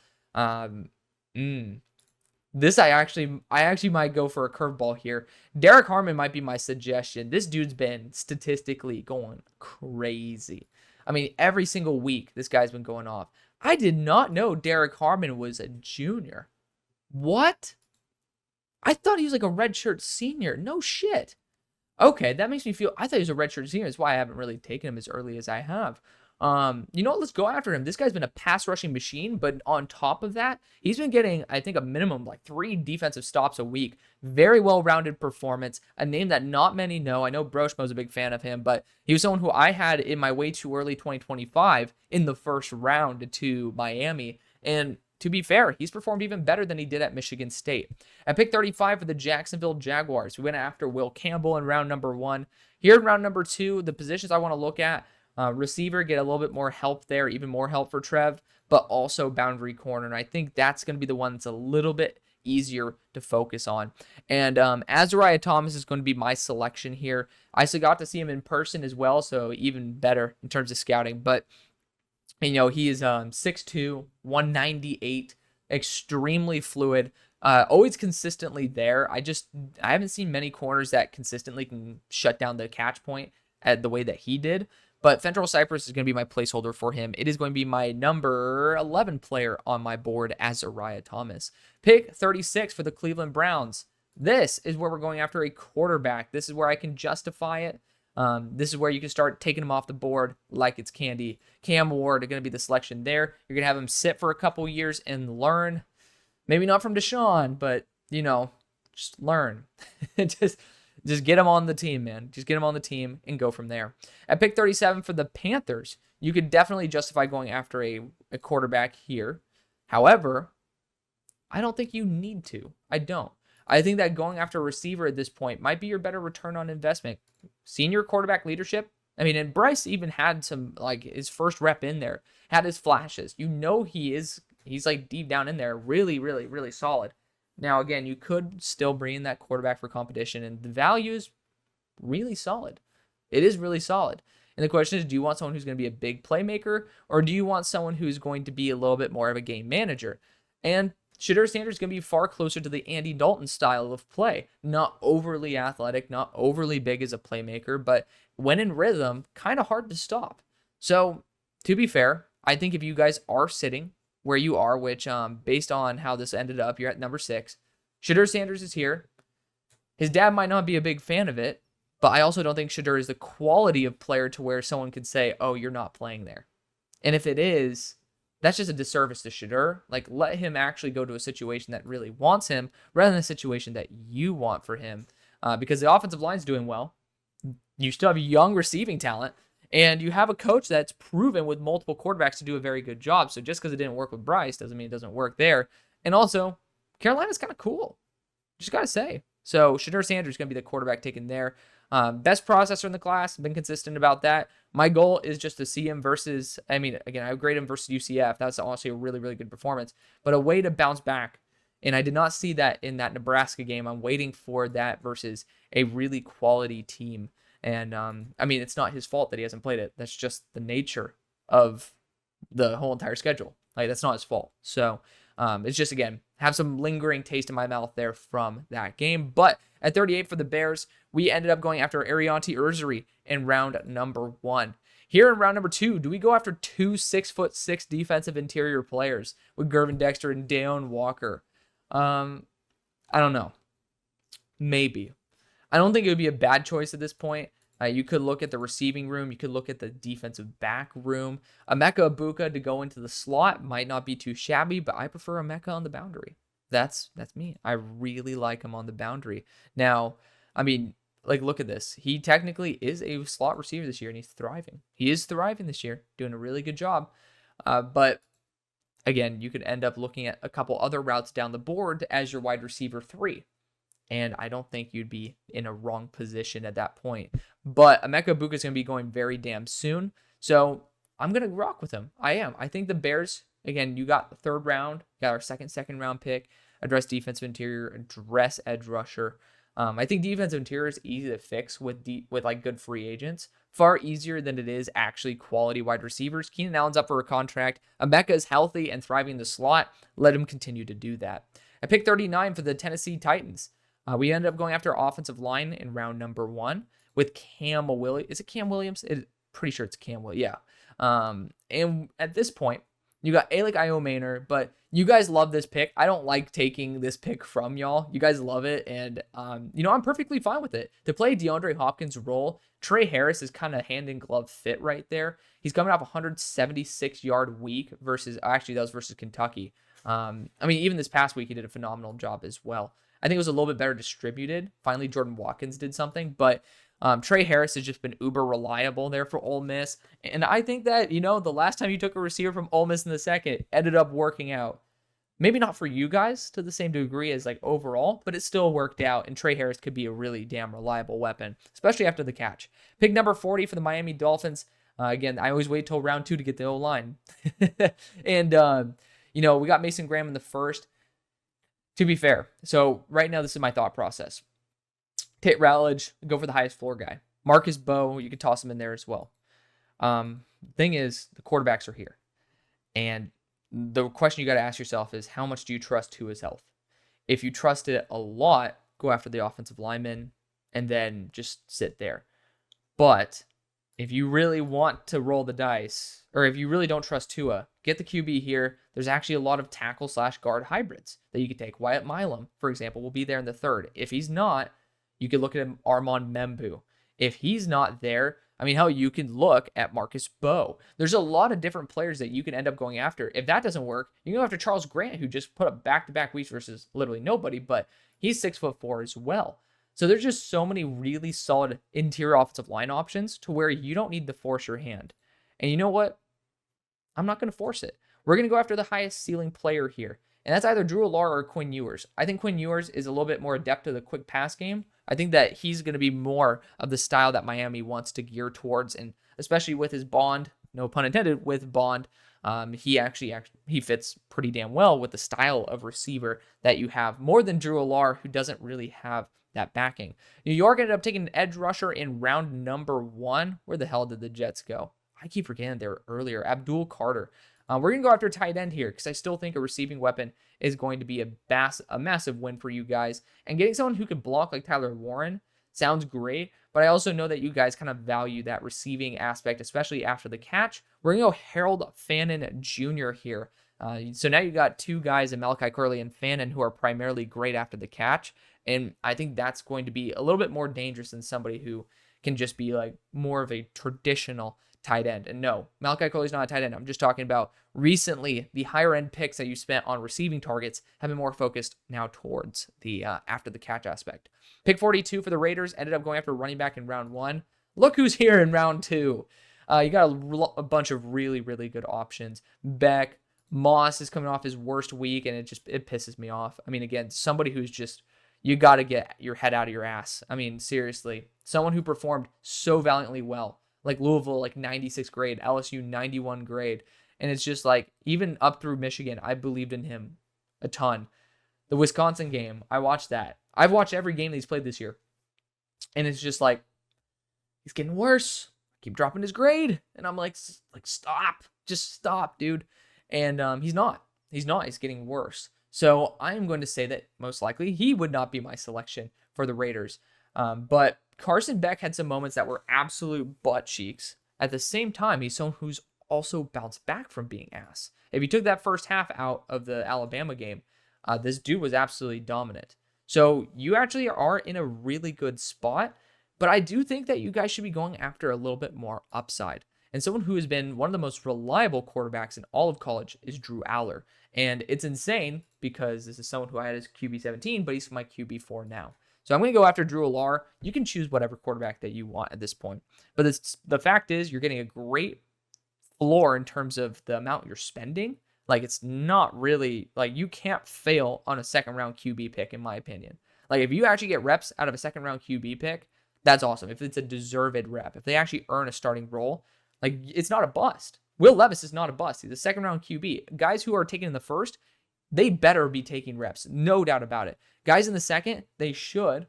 Speaker 1: This I actually might go for a curveball here. Derek Harmon might be my suggestion. This dude's been statistically going crazy. I mean, every single week this guy's been going off. I did not know Derek Harmon was a junior. What? I thought he was like a redshirt senior. No shit. Okay, that makes me feel. I thought he was a redshirt senior. That's why I haven't really taken him as early as I have. You know what? Let's go after him. This guy's been a pass rushing machine, but on top of that, he's been getting, I think, a minimum like 3 defensive stops a week. Very well-rounded performance. A name that not many know. I know Broshmo's a big fan of him, but he was someone who I had in my way too early 2025 in the first round to Miami. And to be fair, he's performed even better than he did at Michigan State. At pick 35 for the Jacksonville Jaguars, we went after Will Campbell in round number 1. Here in round number 2, the positions I want to look at, receiver, get a little bit more help there, even more help for Trev, but also boundary corner. And I think that's going to be the one that's a little bit easier to focus on. And Azariah Thomas is going to be my selection here. I still got to see him in person as well, so even better in terms of scouting. But, you know, he is 6'2", 198, extremely fluid, always consistently there. I haven't seen many corners that consistently can shut down the catch point at the way that he did. But Fentrell Cypress is going to be my placeholder for him. It is going to be my number 11 player on my board, Azariah Thomas. Pick 36 for the Cleveland Browns. This is where we're going after a quarterback. This is where I can justify it. This is where you can start taking him off the board like it's candy. Cam Ward are going to be the selection there. You're going to have him sit for a couple years and learn. Maybe not from Deshaun, but, you know, just learn. Just get him on the team, man. Just get him on the team and go from there. At pick 37 for the Panthers, you could definitely justify going after a quarterback here. However, I don't think you need to. I don't. I think that going after a receiver at this point might be your better return on investment. Senior quarterback leadership. I mean, and Bryce even had some, like, his first rep in there, had his flashes. You know he's like deep down in there, really, really, really solid. Now, again, you could still bring in that quarterback for competition, and the value is really solid. It is really solid. And the question is, do you want someone who's going to be a big playmaker, or do you want someone who's going to be a little bit more of a game manager? And Shedeur Sanders is going to be far closer to the Andy Dalton style of play. Not overly athletic, not overly big as a playmaker, but when in rhythm, kind of hard to stop. So, to be fair, I think if you guys are sitting where you are, which based on how this ended up, you're at number 6. Shedeur Sanders is here. His dad might not be a big fan of it, but I also don't think Shedeur is the quality of player to where someone could say, oh, you're not playing there. And if it is, that's just a disservice to Shedeur. Like, let him actually go to a situation that really wants him rather than a situation that you want for him. Because the offensive line's doing well. You still have young receiving talent. And you have a coach that's proven with multiple quarterbacks to do a very good job. So just because it didn't work with Bryce doesn't mean it doesn't work there. And also, Carolina's kind of cool. Just got to say. So Shedeur Sanders is going to be the quarterback taken there. Best processor in the class. Been consistent about that. My goal is just to see him versus, I mean, again, I would grade him versus UCF. That's honestly a really, really good performance. But a way to bounce back. And I did not see that in that Nebraska game. I'm waiting for that versus a really quality team. And, I mean, it's not his fault that he hasn't played it. That's just the nature of the whole entire schedule. Like, that's not his fault. So, it's just, again, have some lingering taste in my mouth there from that game. But at 38 for the Bears, we ended up going after Arianti Urzuri in round number 1. Here in round number 2, do we go after 2 6'6" defensive interior players with Gervin Dexter and Dayon Walker? I don't know. Maybe. I don't think it would be a bad choice at this point. You could look at the receiving room. You could look at the defensive back room. Emeka Egbuka to go into the slot might not be too shabby, but I prefer Emeka on the boundary. That's me. I really like him on the boundary. Now, I mean, like, look at this. He technically is a slot receiver this year, and he's thriving. He is thriving this year, doing a really good job. But, again, you could end up looking at a couple other routes down the board as your wide receiver 3. And I don't think you'd be in a wrong position at that point. But Emeka Egbuka is going to be going very damn soon. So I'm going to rock with him. I am. I think the Bears, again, you got the third round, got our second round pick, address defensive interior, address edge rusher. I think defensive interior is easy to fix with like good free agents. Far easier than it is actually quality wide receivers. Keenan Allen's up for a contract. Emeka is healthy and thriving in the slot. Let him continue to do that. I picked 39 for the Tennessee Titans. We ended up going after offensive line in round number 1 with Cam Williams. Is it Cam Williams? Pretty sure it's Cam Williams. Yeah. And at this point, you got Alec Iomaner, but you guys love this pick. I don't like taking this pick from y'all. You guys love it, and I'm perfectly fine with it. To play DeAndre Hopkins' role, Trey Harris is kind of hand-in-glove fit right there. He's coming off a 176-yard week versus Kentucky. Even this past week, he did a phenomenal job as well. I think it was a little bit better distributed. Finally, Jordan Watkins did something, but Trey Harris has just been uber reliable there for Ole Miss. And I think that, the last time you took a receiver from Ole Miss in the second ended up working out. Maybe not for you guys to the same degree as like overall, but it still worked out. And Trey Harris could be a really damn reliable weapon, especially after the catch. Pick number 40 for the Miami Dolphins. Again, I always wait till round 2 to get the O-line. And, we got Mason Graham in the first. To be fair, so right now this is my thought process. Tate Rowledge, go for the highest floor guy. Marcus Bowe, you could toss him in there as well. Thing is, the quarterbacks are here. And the question you got to ask yourself is, how much do you trust Tua's health? If you trust it a lot, go after the offensive lineman and then just sit there. But if you really want to roll the dice, or if you really don't trust Tua, get the QB here. There's actually a lot of tackle/guard hybrids that you could take. Wyatt Milam, for example, will be there in the third. If he's not, you could look at Armand Membu. If he's not there, you can look at Marcus Bowe. There's a lot of different players that you can end up going after. If that doesn't work, you can go after Charles Grant, who just put up back-to-back weeks versus literally nobody, but he's 6'4" as well. So there's just so many really solid interior offensive line options to where you don't need to force your hand. And you know what? I'm not going to force it. We're going to go after the highest ceiling player here. And that's either Drew Allar or Quinn Ewers. I think Quinn Ewers is a little bit more adept to the quick pass game. I think that he's going to be more of the style that Miami wants to gear towards. And especially with his bond, no pun intended, with Bond, he fits pretty damn well with the style of receiver that you have, more than Drew Allar, who doesn't really have that backing. New York ended up taking an edge rusher in round number 1. Where the hell did the Jets go? I keep forgetting they were earlier. Abdul Carter. We're going to go after tight end here because I still think a receiving weapon is going to be a massive win for you guys. And getting someone who can block like Tyler Warren sounds great, but I also know that you guys kind of value that receiving aspect, especially after the catch. We're going to go Harold Fannin Jr. here. So now you got 2 guys in Malachi Curley and Fannin who are primarily great after the catch. And I think that's going to be a little bit more dangerous than somebody who can just be like more of a traditional tight end. And no, Malachi Curley's not a tight end. I'm just talking about recently the higher end picks that you spent on receiving targets have been more focused now towards the after the catch aspect. Pick 42 for the Raiders ended up going after running back in round 1. Look who's here in round 2. You got a bunch of really, really good options. Beck, Moss is coming off his worst week, and it pisses me off. Again, somebody who's just, you got to get your head out of your ass. Seriously, someone who performed so valiantly well. Like Louisville, like 96 grade, LSU 91 grade. And it's just like, even up through Michigan, I believed in him a ton. The Wisconsin game, I watched that. I've watched every game that he's played this year. And it's just like, he's getting worse. Keep dropping his grade. And I'm like, stop. Just stop, dude. And he's not. He's getting worse. So I am going to say that most likely he would not be my selection for the Raiders. But Carson Beck had some moments that were absolute butt cheeks. At the same time, he's someone who's also bounced back from being ass. If you took that first half out of the Alabama game, this dude was absolutely dominant. So you actually are in a really good spot, but I do think that you guys should be going after a little bit more upside. And someone who has been one of the most reliable quarterbacks in all of college is Drew Aller. And it's insane because this is someone who I had as QB 17, but he's my QB 4 now. So I'm going to go after Drew Allar. You can choose whatever quarterback that you want at this point. But the fact is, you're getting a great floor in terms of the amount you're spending. Like, it's not really, like, you can't fail on a second-round QB pick, in my opinion. Like, if you actually get reps out of a second-round QB pick, that's awesome. If it's a deserved rep, if they actually earn a starting role, Like, it's not a bust. Will Levis is not a bust. He's a second-round QB. Guys who are taken in the first, they better be taking reps. No doubt about it. Guys in the second, they should,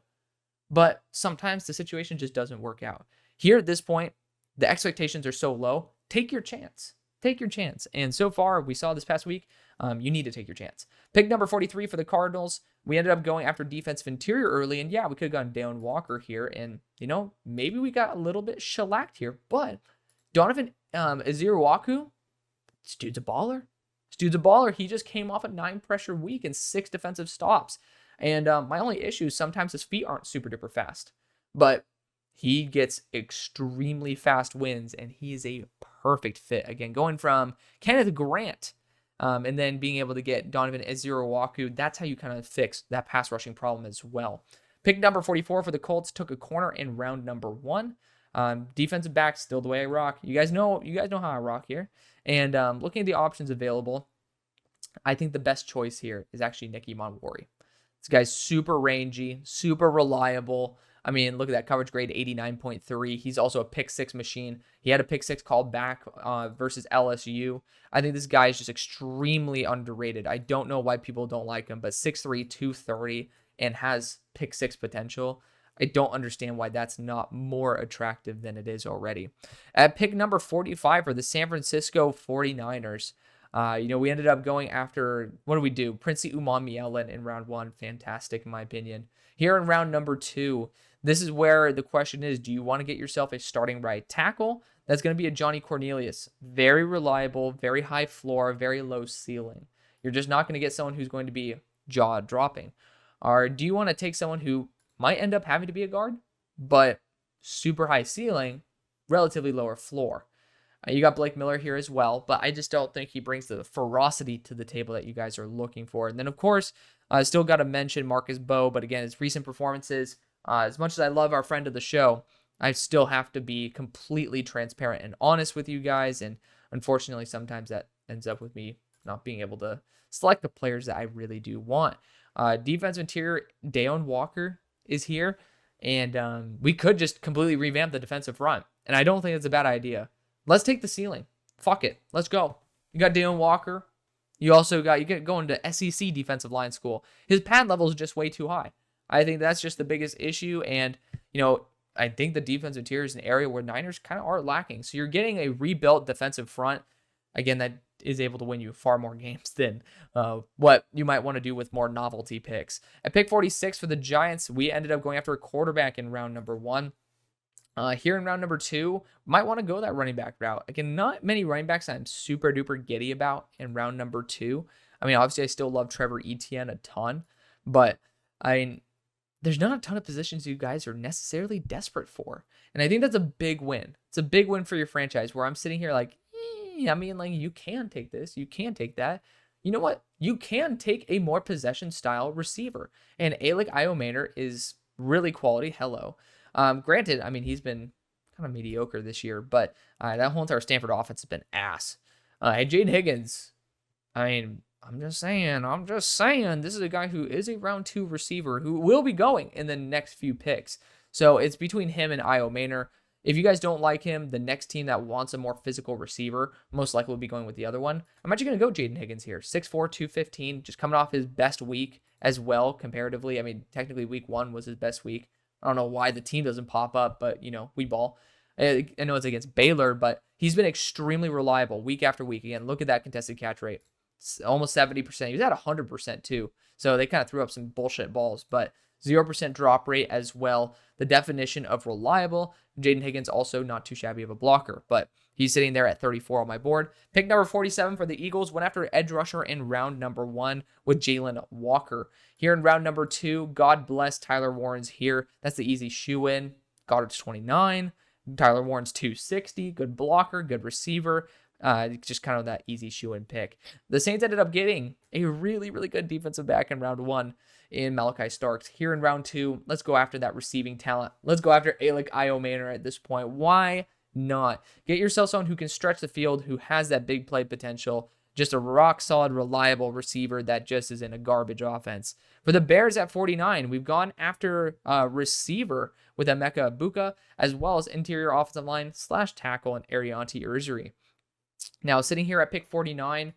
Speaker 1: but sometimes the situation just doesn't work out. Here at this point, the expectations are so low. Take your chance. Take your chance. And so far, we saw this past week, you need to take your chance. Pick number 43 for the Cardinals. We ended up going after defensive interior early, and yeah, we could have gone Dallin Walker here, and, maybe we got a little bit shellacked here, but Donovan Ezeuruwaku, this dude's a baller. This dude's a baller. He just came off a 9-pressure week and 6 defensive stops. And my only issue is sometimes his feet aren't super duper fast, but he gets extremely fast wins, and he is a perfect fit. Again, going from Kenneth Grant and then being able to get Donovan Ezeuruwaku, that's how you kind of fix that pass rushing problem as well. Pick number 44 for the Colts, took a corner in round number 1. Defensive back, still the way I rock. You guys know how I rock here. And looking at the options available, I think the best choice here is actually Nicky Monwari. This guy's super rangy, super reliable. I mean, look at that coverage grade, 89.3. He's also a pick 6 machine. He had a pick 6 called back versus LSU. I think this guy is just extremely underrated. I don't know why people don't like him, but 6'3", 230, and has pick 6 potential. I don't understand why that's not more attractive than it is already. At pick number 45 for the San Francisco 49ers, we ended up going after, what do we do? Princey Umamielen in round 1. Fantastic, in my opinion. Here in round number 2, this is where the question is, do you want to get yourself a starting right tackle? That's going to be a Johnny Cornelius. Very reliable, very high floor, very low ceiling. You're just not going to get someone who's going to be jaw-dropping. Or do you want to take someone who might end up having to be a guard, but super high ceiling, relatively lower floor? You got Blake Miller here as well, but I just don't think he brings the ferocity to the table that you guys are looking for. And then, of course, I still got to mention Marcus Bowe, but again, his recent performances, as much as I love our friend of the show, I still have to be completely transparent and honest with you guys, and unfortunately, sometimes that ends up with me not being able to select the players that I really do want. Defensive interior, Dallin Walker is here, and we could just completely revamp the defensive front, and I don't think it's a bad idea. Let's take the ceiling. Fuck it. Let's go. You got Dallin Walker. You get going to SEC defensive line school. His pad level is just way too high. I think that's just the biggest issue. And, I think the defensive interior is an area where Niners kind of are lacking. So you're getting a rebuilt defensive front, again, that is able to win you far more games than what you might want to do with more novelty picks. At pick 46 for the Giants, we ended up going after a quarterback in round number 1. Here in round number 2, might want to go that running back route. Again, not many running backs I'm super duper giddy about in round number 2. I mean, obviously I still love Trevor Etienne a ton, but there's not a ton of positions you guys are necessarily desperate for. And I think that's a big win. It's a big win for your franchise where I'm sitting here like, you can take this, you can take that. You know what? You can take a more possession style receiver. And Alec Iomaner is really quality. Hello. Granted, he's been kind of mediocre this year, but that whole entire Stanford offense has been ass. Hey, Jaden Higgins, I'm just saying, this is a guy who is a round 2 receiver who will be going in the next few picks. So it's between him and Iomaner. If you guys don't like him, the next team that wants a more physical receiver most likely will be going with the other one. I'm actually going to go Jaden Higgins here. 6'4", 215, just coming off his best week as well, comparatively. Technically week 1 was his best week. I don't know why the team doesn't pop up, but, we ball. I know it's against Baylor, but he's been extremely reliable week after week. Again, look at that contested catch rate. It's almost 70%. He was at 100% too. So they kind of threw up some bullshit balls, but 0% drop rate as well. The definition of reliable. Jaden Higgins also not too shabby of a blocker, but he's sitting there at 34 on my board. Pick number 47 for the Eagles went after edge rusher in round number 1 with Jalen Walker. Here in round number 2, God bless Tyler Warren's here. That's the easy shoe-in. Goddard's 29. Tyler Warren's 260. Good blocker, good receiver. Just kind of that easy shoe-in pick. The Saints ended up getting a really, really good defensive back in round 1 in Malachi Starks. Here in round 2, let's go after that receiving talent. Let's go after Alec Iomaner at this point. Why not? Get yourself someone who can stretch the field, who has that big play potential. Just a rock-solid, reliable receiver that just is in a garbage offense. For the Bears at 49, we've gone after a receiver with Emeka Egbuka, as well as interior offensive line / tackle and Arianti Urzuri. Now, sitting here at pick 49,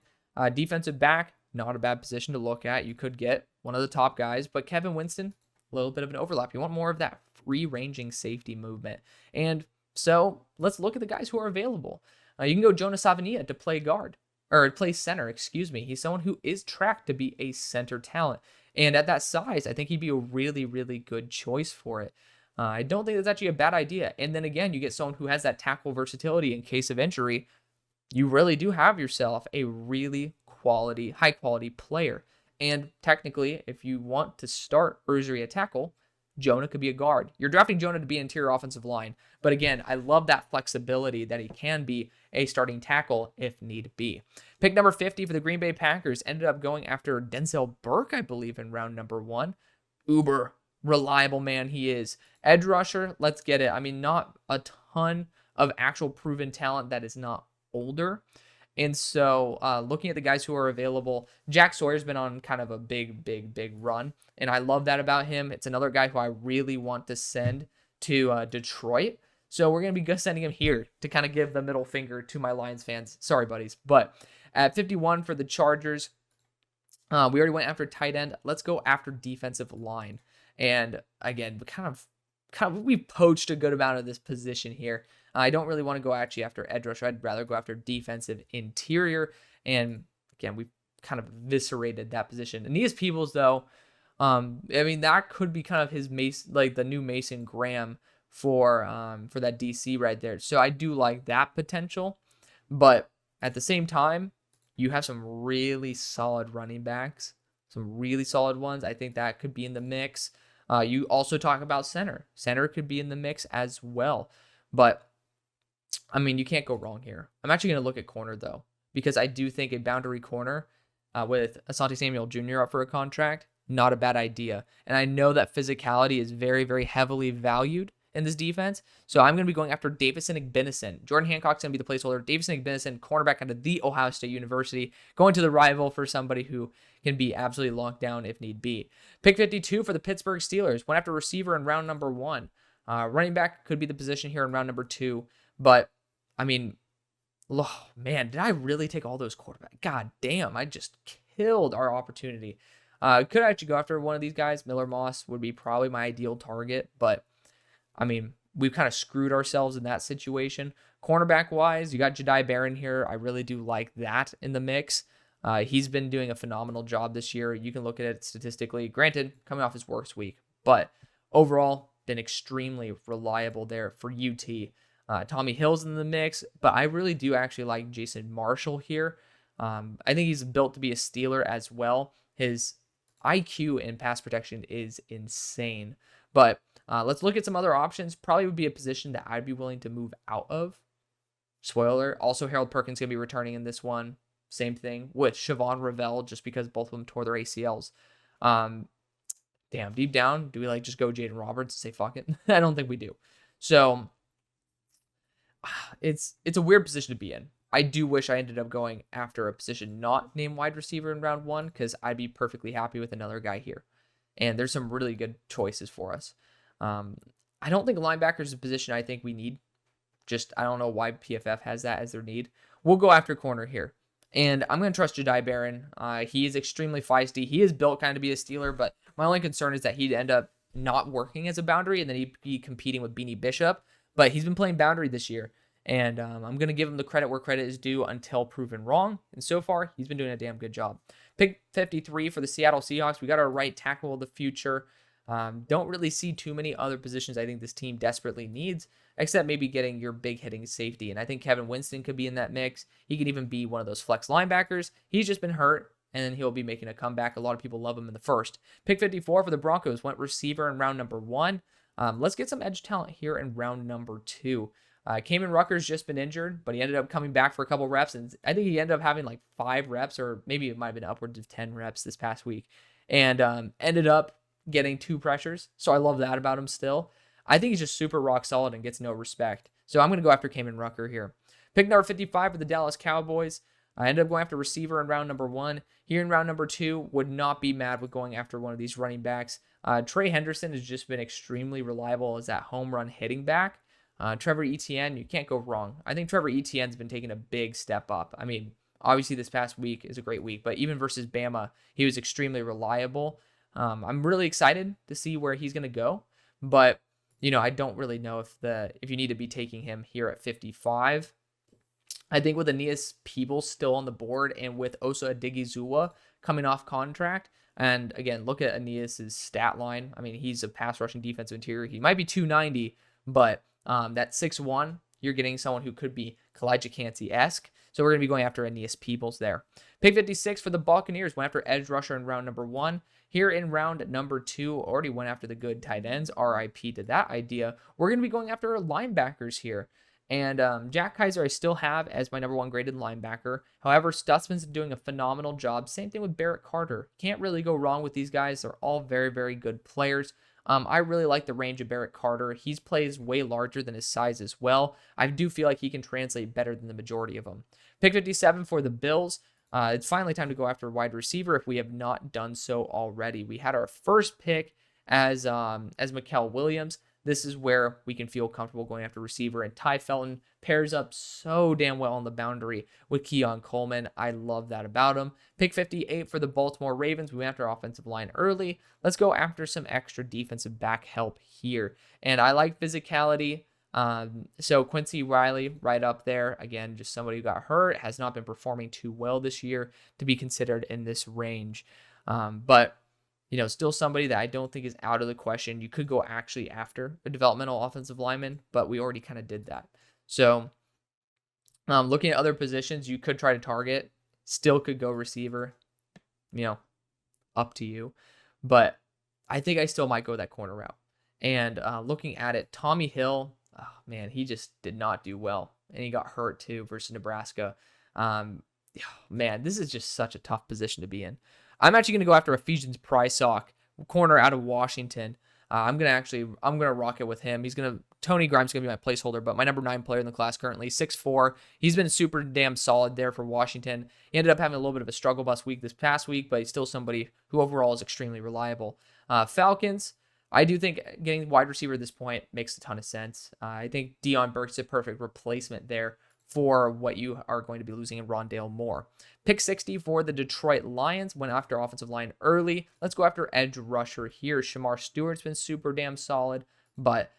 Speaker 1: defensive back, not a bad position to look at. You could get one of the top guys, but Kevin Winston, a little bit of an overlap. You want more of that free-ranging safety movement. And so let's look at the guys who are available. You can go Jonas Savania to play guard. Or play center, excuse me. He's someone who is tracked to be a center talent. And at that size, I think he'd be a really, really good choice for it. I don't think that's actually a bad idea. And then again, you get someone who has that tackle versatility in case of injury. You really do have yourself a really high quality player. And technically, if you want to start Urzuri at tackle, Jonah could be a guard. You're drafting Jonah to be interior offensive line. But again, I love that flexibility that he can be a starting tackle if need be. Pick number 50 for the Green Bay Packers ended up going after Denzel Burke, I believe, in round number 1. Uber reliable man he is. Edge rusher, let's get it. I mean, not a ton of actual proven talent that is not older. And so looking at the guys who are available, Jack Sawyer's been on kind of a big run. And I love that about him. It's another guy who I really want to send to Detroit. So we're going to be sending him here to kind of give the middle finger to my Lions fans. Sorry, buddies. But at 51 for the Chargers, we already went after tight end. Let's go after defensive line. And again, we've poached a good amount of this position here. I don't really want to go actually after edge rusher. I'd rather go after defensive interior. And again, we've kind of eviscerated that position. Aeneas Peebles, though, I mean, that could be kind of his the new Mason Graham for that DC right there. So I do like that potential. But at the same time, you have some really solid running backs, some really solid ones. I think that could be in the mix. You also talk about center. Center could be in the mix as well. But I mean, you can't go wrong here. I'm actually going to look at corner, though, because I do think a boundary corner with Asante Samuel Jr. up for a contract, not a bad idea. And I know that physicality is very, very heavily valued in this defense. So I'm going to be going after Davison Igbinison. Jordan Hancock's going to be the placeholder. Davison Igbinison, cornerback out of The Ohio State University, going to the rival for somebody who can be absolutely locked down if need be. Pick 52 for the Pittsburgh Steelers. Went after receiver in round number 1. Running back could be the position here in round number 2. But, I mean, oh, man, did I really take all those quarterbacks? God damn, I just killed our opportunity. Could I actually go after one of these guys? Miller Moss would be probably my ideal target. But, I mean, we've kind of screwed ourselves in that situation. Cornerback-wise, you got Jedi Barron here. I really do like that in the mix. He's been doing a phenomenal job this year. You can look at it statistically. Granted, coming off his worst week. But overall, been extremely reliable there for UT. Tommy Hill's in the mix, but I really do actually like Jason Marshall here. I think he's built to be a Steeler as well. His IQ in pass protection is insane. But let's look at some other options. Probably would be a position that I'd be willing to move out of. Spoiler. Also, Harold Perkins going to be returning in this one. Same thing with Siobhan Ravel, just because both of them tore their ACLs. Damn, deep down, do we just go Jaden Roberts and say fuck it? I don't think we do. So it's a weird position to be in. I do wish I ended up going after a position not named wide receiver in round 1, because I'd be perfectly happy with another guy here. And there's some really good choices for us. I don't think linebacker is a position I think we need. I don't know why PFF has that as their need. We'll go after corner here. And I'm going to trust Jedi Barron. He is extremely feisty. He is built kind of to be a Steeler, but my only concern is that he'd end up not working as a boundary, and then he'd be competing with Beanie Bishop. But he's been playing boundary this year, and I'm going to give him the credit where credit is due until proven wrong. And so far, he's been doing a damn good job. Pick 53 for the Seattle Seahawks. We got our right tackle of the future. Don't really see too many other positions I think this team desperately needs, except maybe getting your big hitting safety. And I think Kevin Winston could be in that mix. He could even be one of those flex linebackers. He's just been hurt, and then he'll be making a comeback. A lot of people love him in the first. Pick 54 for the Broncos. Went receiver in round number 1. Let's get some edge talent here in round number 2. Kamen Rucker's just been injured, but he ended up coming back for a couple reps, and I think he ended up having 5 reps, or maybe it might have been upwards of 10 reps this past week, and ended up getting 2 pressures. So I love that about him still. I think he's just super rock solid and gets no respect. So I'm going to go after Kamen Rucker here. Pick number 55 for the Dallas Cowboys. I ended up going after receiver in round number 1. Here in round number 2, would not be mad with going after one of these running backs. Trey Henderson has just been extremely reliable as that home run hitting back. Trevor Etienne, you can't go wrong. I think Trevor Etienne's been taking a big step up. I mean, obviously this past week is a great week, but even versus Bama, he was extremely reliable. I'm really excited to see where he's going to go, but I don't really know if you need to be taking him here at 55. I think with Aeneas Peebles still on the board and with Osa Odigizua coming off contract, and again, look at Aeneas's stat line. I mean, he's a pass rushing defensive interior. He might be 290, but that 6'1", you're getting someone who could be Kalijah Cansey-esque. So we're going to be going after Aeneas Peebles there. Pick 56 for the Buccaneers. Went after edge rusher in round number 1. Here in round number 2, already went after the good tight ends. RIP to that idea. We're going to be going after linebackers here. And Jack Kaiser I still have as my number 1 graded linebacker. However, Stutzman's doing a phenomenal job. Same thing with Barrett Carter. Can't really go wrong with these guys. They're all very, very good players. I really like the range of Barrett Carter. He plays way larger than his size as well. I do feel like he can translate better than the majority of them. Pick 57 for the Bills. It's finally time to go after wide receiver if we have not done so already. We had our first pick as Mikael Williams. This is where we can feel comfortable going after receiver, and Ty Felton pairs up so damn well on the boundary with Keon Coleman. I love that about him. Pick 58 for the Baltimore Ravens. We went after offensive line early. Let's go after some extra defensive back help here. And I like physicality. So Quincy Riley right up there. Again, just somebody who got hurt, has not been performing too well this year to be considered in this range. But still somebody that I don't think is out of the question. You could go actually after a developmental offensive lineman, but we already kind of did that. So looking at other positions, you could try to target. Still could go receiver. Up to you. But I think I still might go that corner route. And looking at it, Tommy Hill, oh man, he just did not do well. And he got hurt too versus Nebraska. Man, this is just such a tough position to be in. I'm actually going to go after Ephesians Prysock, corner out of Washington. I'm gonna rock it with him. Tony Grimes is gonna be my placeholder, but my number 9 player in the class currently, 6'4". He's been super damn solid there for Washington. He ended up having a little bit of a struggle bus week this past week, but he's still somebody who overall is extremely reliable. Falcons, I do think getting wide receiver at this point makes a ton of sense. I think Deion Burke's a perfect replacement there for what you are going to be losing in Rondale Moore. Pick 60 for the Detroit Lions. Went after offensive line early. Let's go after edge rusher here. Shamar Stewart's been super damn solid, but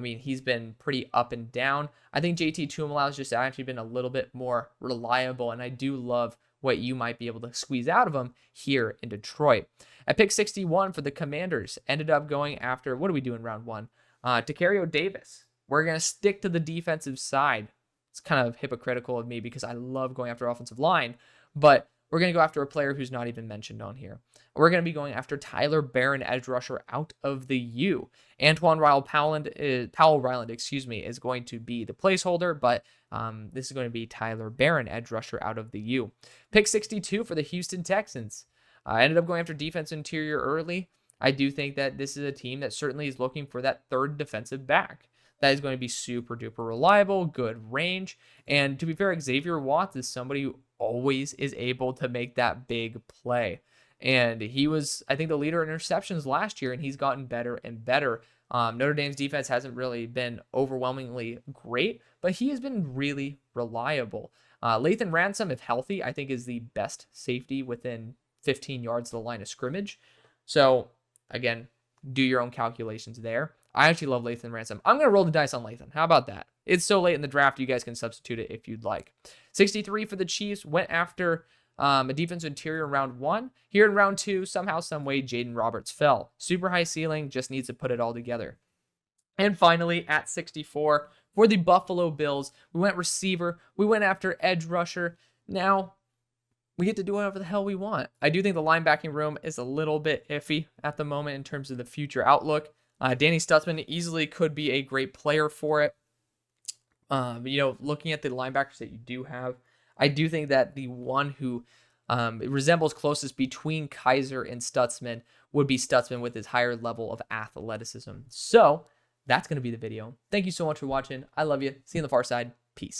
Speaker 1: he's been pretty up and down. I think JT Tuimalau's just actually been a little bit more reliable, and I do love what you might be able to squeeze out of him here in Detroit. At pick 61 for the Commanders, ended up going after, what do we do in round 1? Tacario Davis. We're going to stick to the defensive side. It's kind of hypocritical of me because I love going after offensive line, but we're going to go after a player who's not even mentioned on here. We're going to be going after Tyler Barron, edge rusher out of the U. Antoine Powell Ryland, is going to be the placeholder, but this is going to be Tyler Barron, edge rusher out of the U. Pick 62 for the Houston Texans. I ended up going after defense interior early. I do think that this is a team that certainly is looking for that third defensive back. That is going to be super duper reliable, good range. And to be fair, Xavier Watts is somebody who always is able to make that big play. And he was, I think, the leader in interceptions last year, and he's gotten better and better. Notre Dame's defense hasn't really been overwhelmingly great, but he has been really reliable. Lathan Ransom, if healthy, I think is the best safety within 15 yards of the line of scrimmage. So, again, do your own calculations there. I actually love Lathan Ransom. I'm going to roll the dice on Lathan. How about that? It's so late in the draft, you guys can substitute it if you'd like. 63 for the Chiefs. Went after a defensive interior in round 1. Here in round 2, somehow, someway, Jaden Roberts fell. Super high ceiling, just needs to put it all together. And finally, at 64, for the Buffalo Bills, we went receiver. We went after edge rusher. Now, we get to do whatever the hell we want. I do think the linebacking room is a little bit iffy at the moment in terms of the future outlook. Danny Stutzman easily could be a great player for it. Looking at the linebackers that you do have, I do think that the one who resembles closest between Kaiser and Stutzman would be Stutzman with his higher level of athleticism. So that's going to be the video. Thank you so much for watching. I love you. See you on the far side. Peace.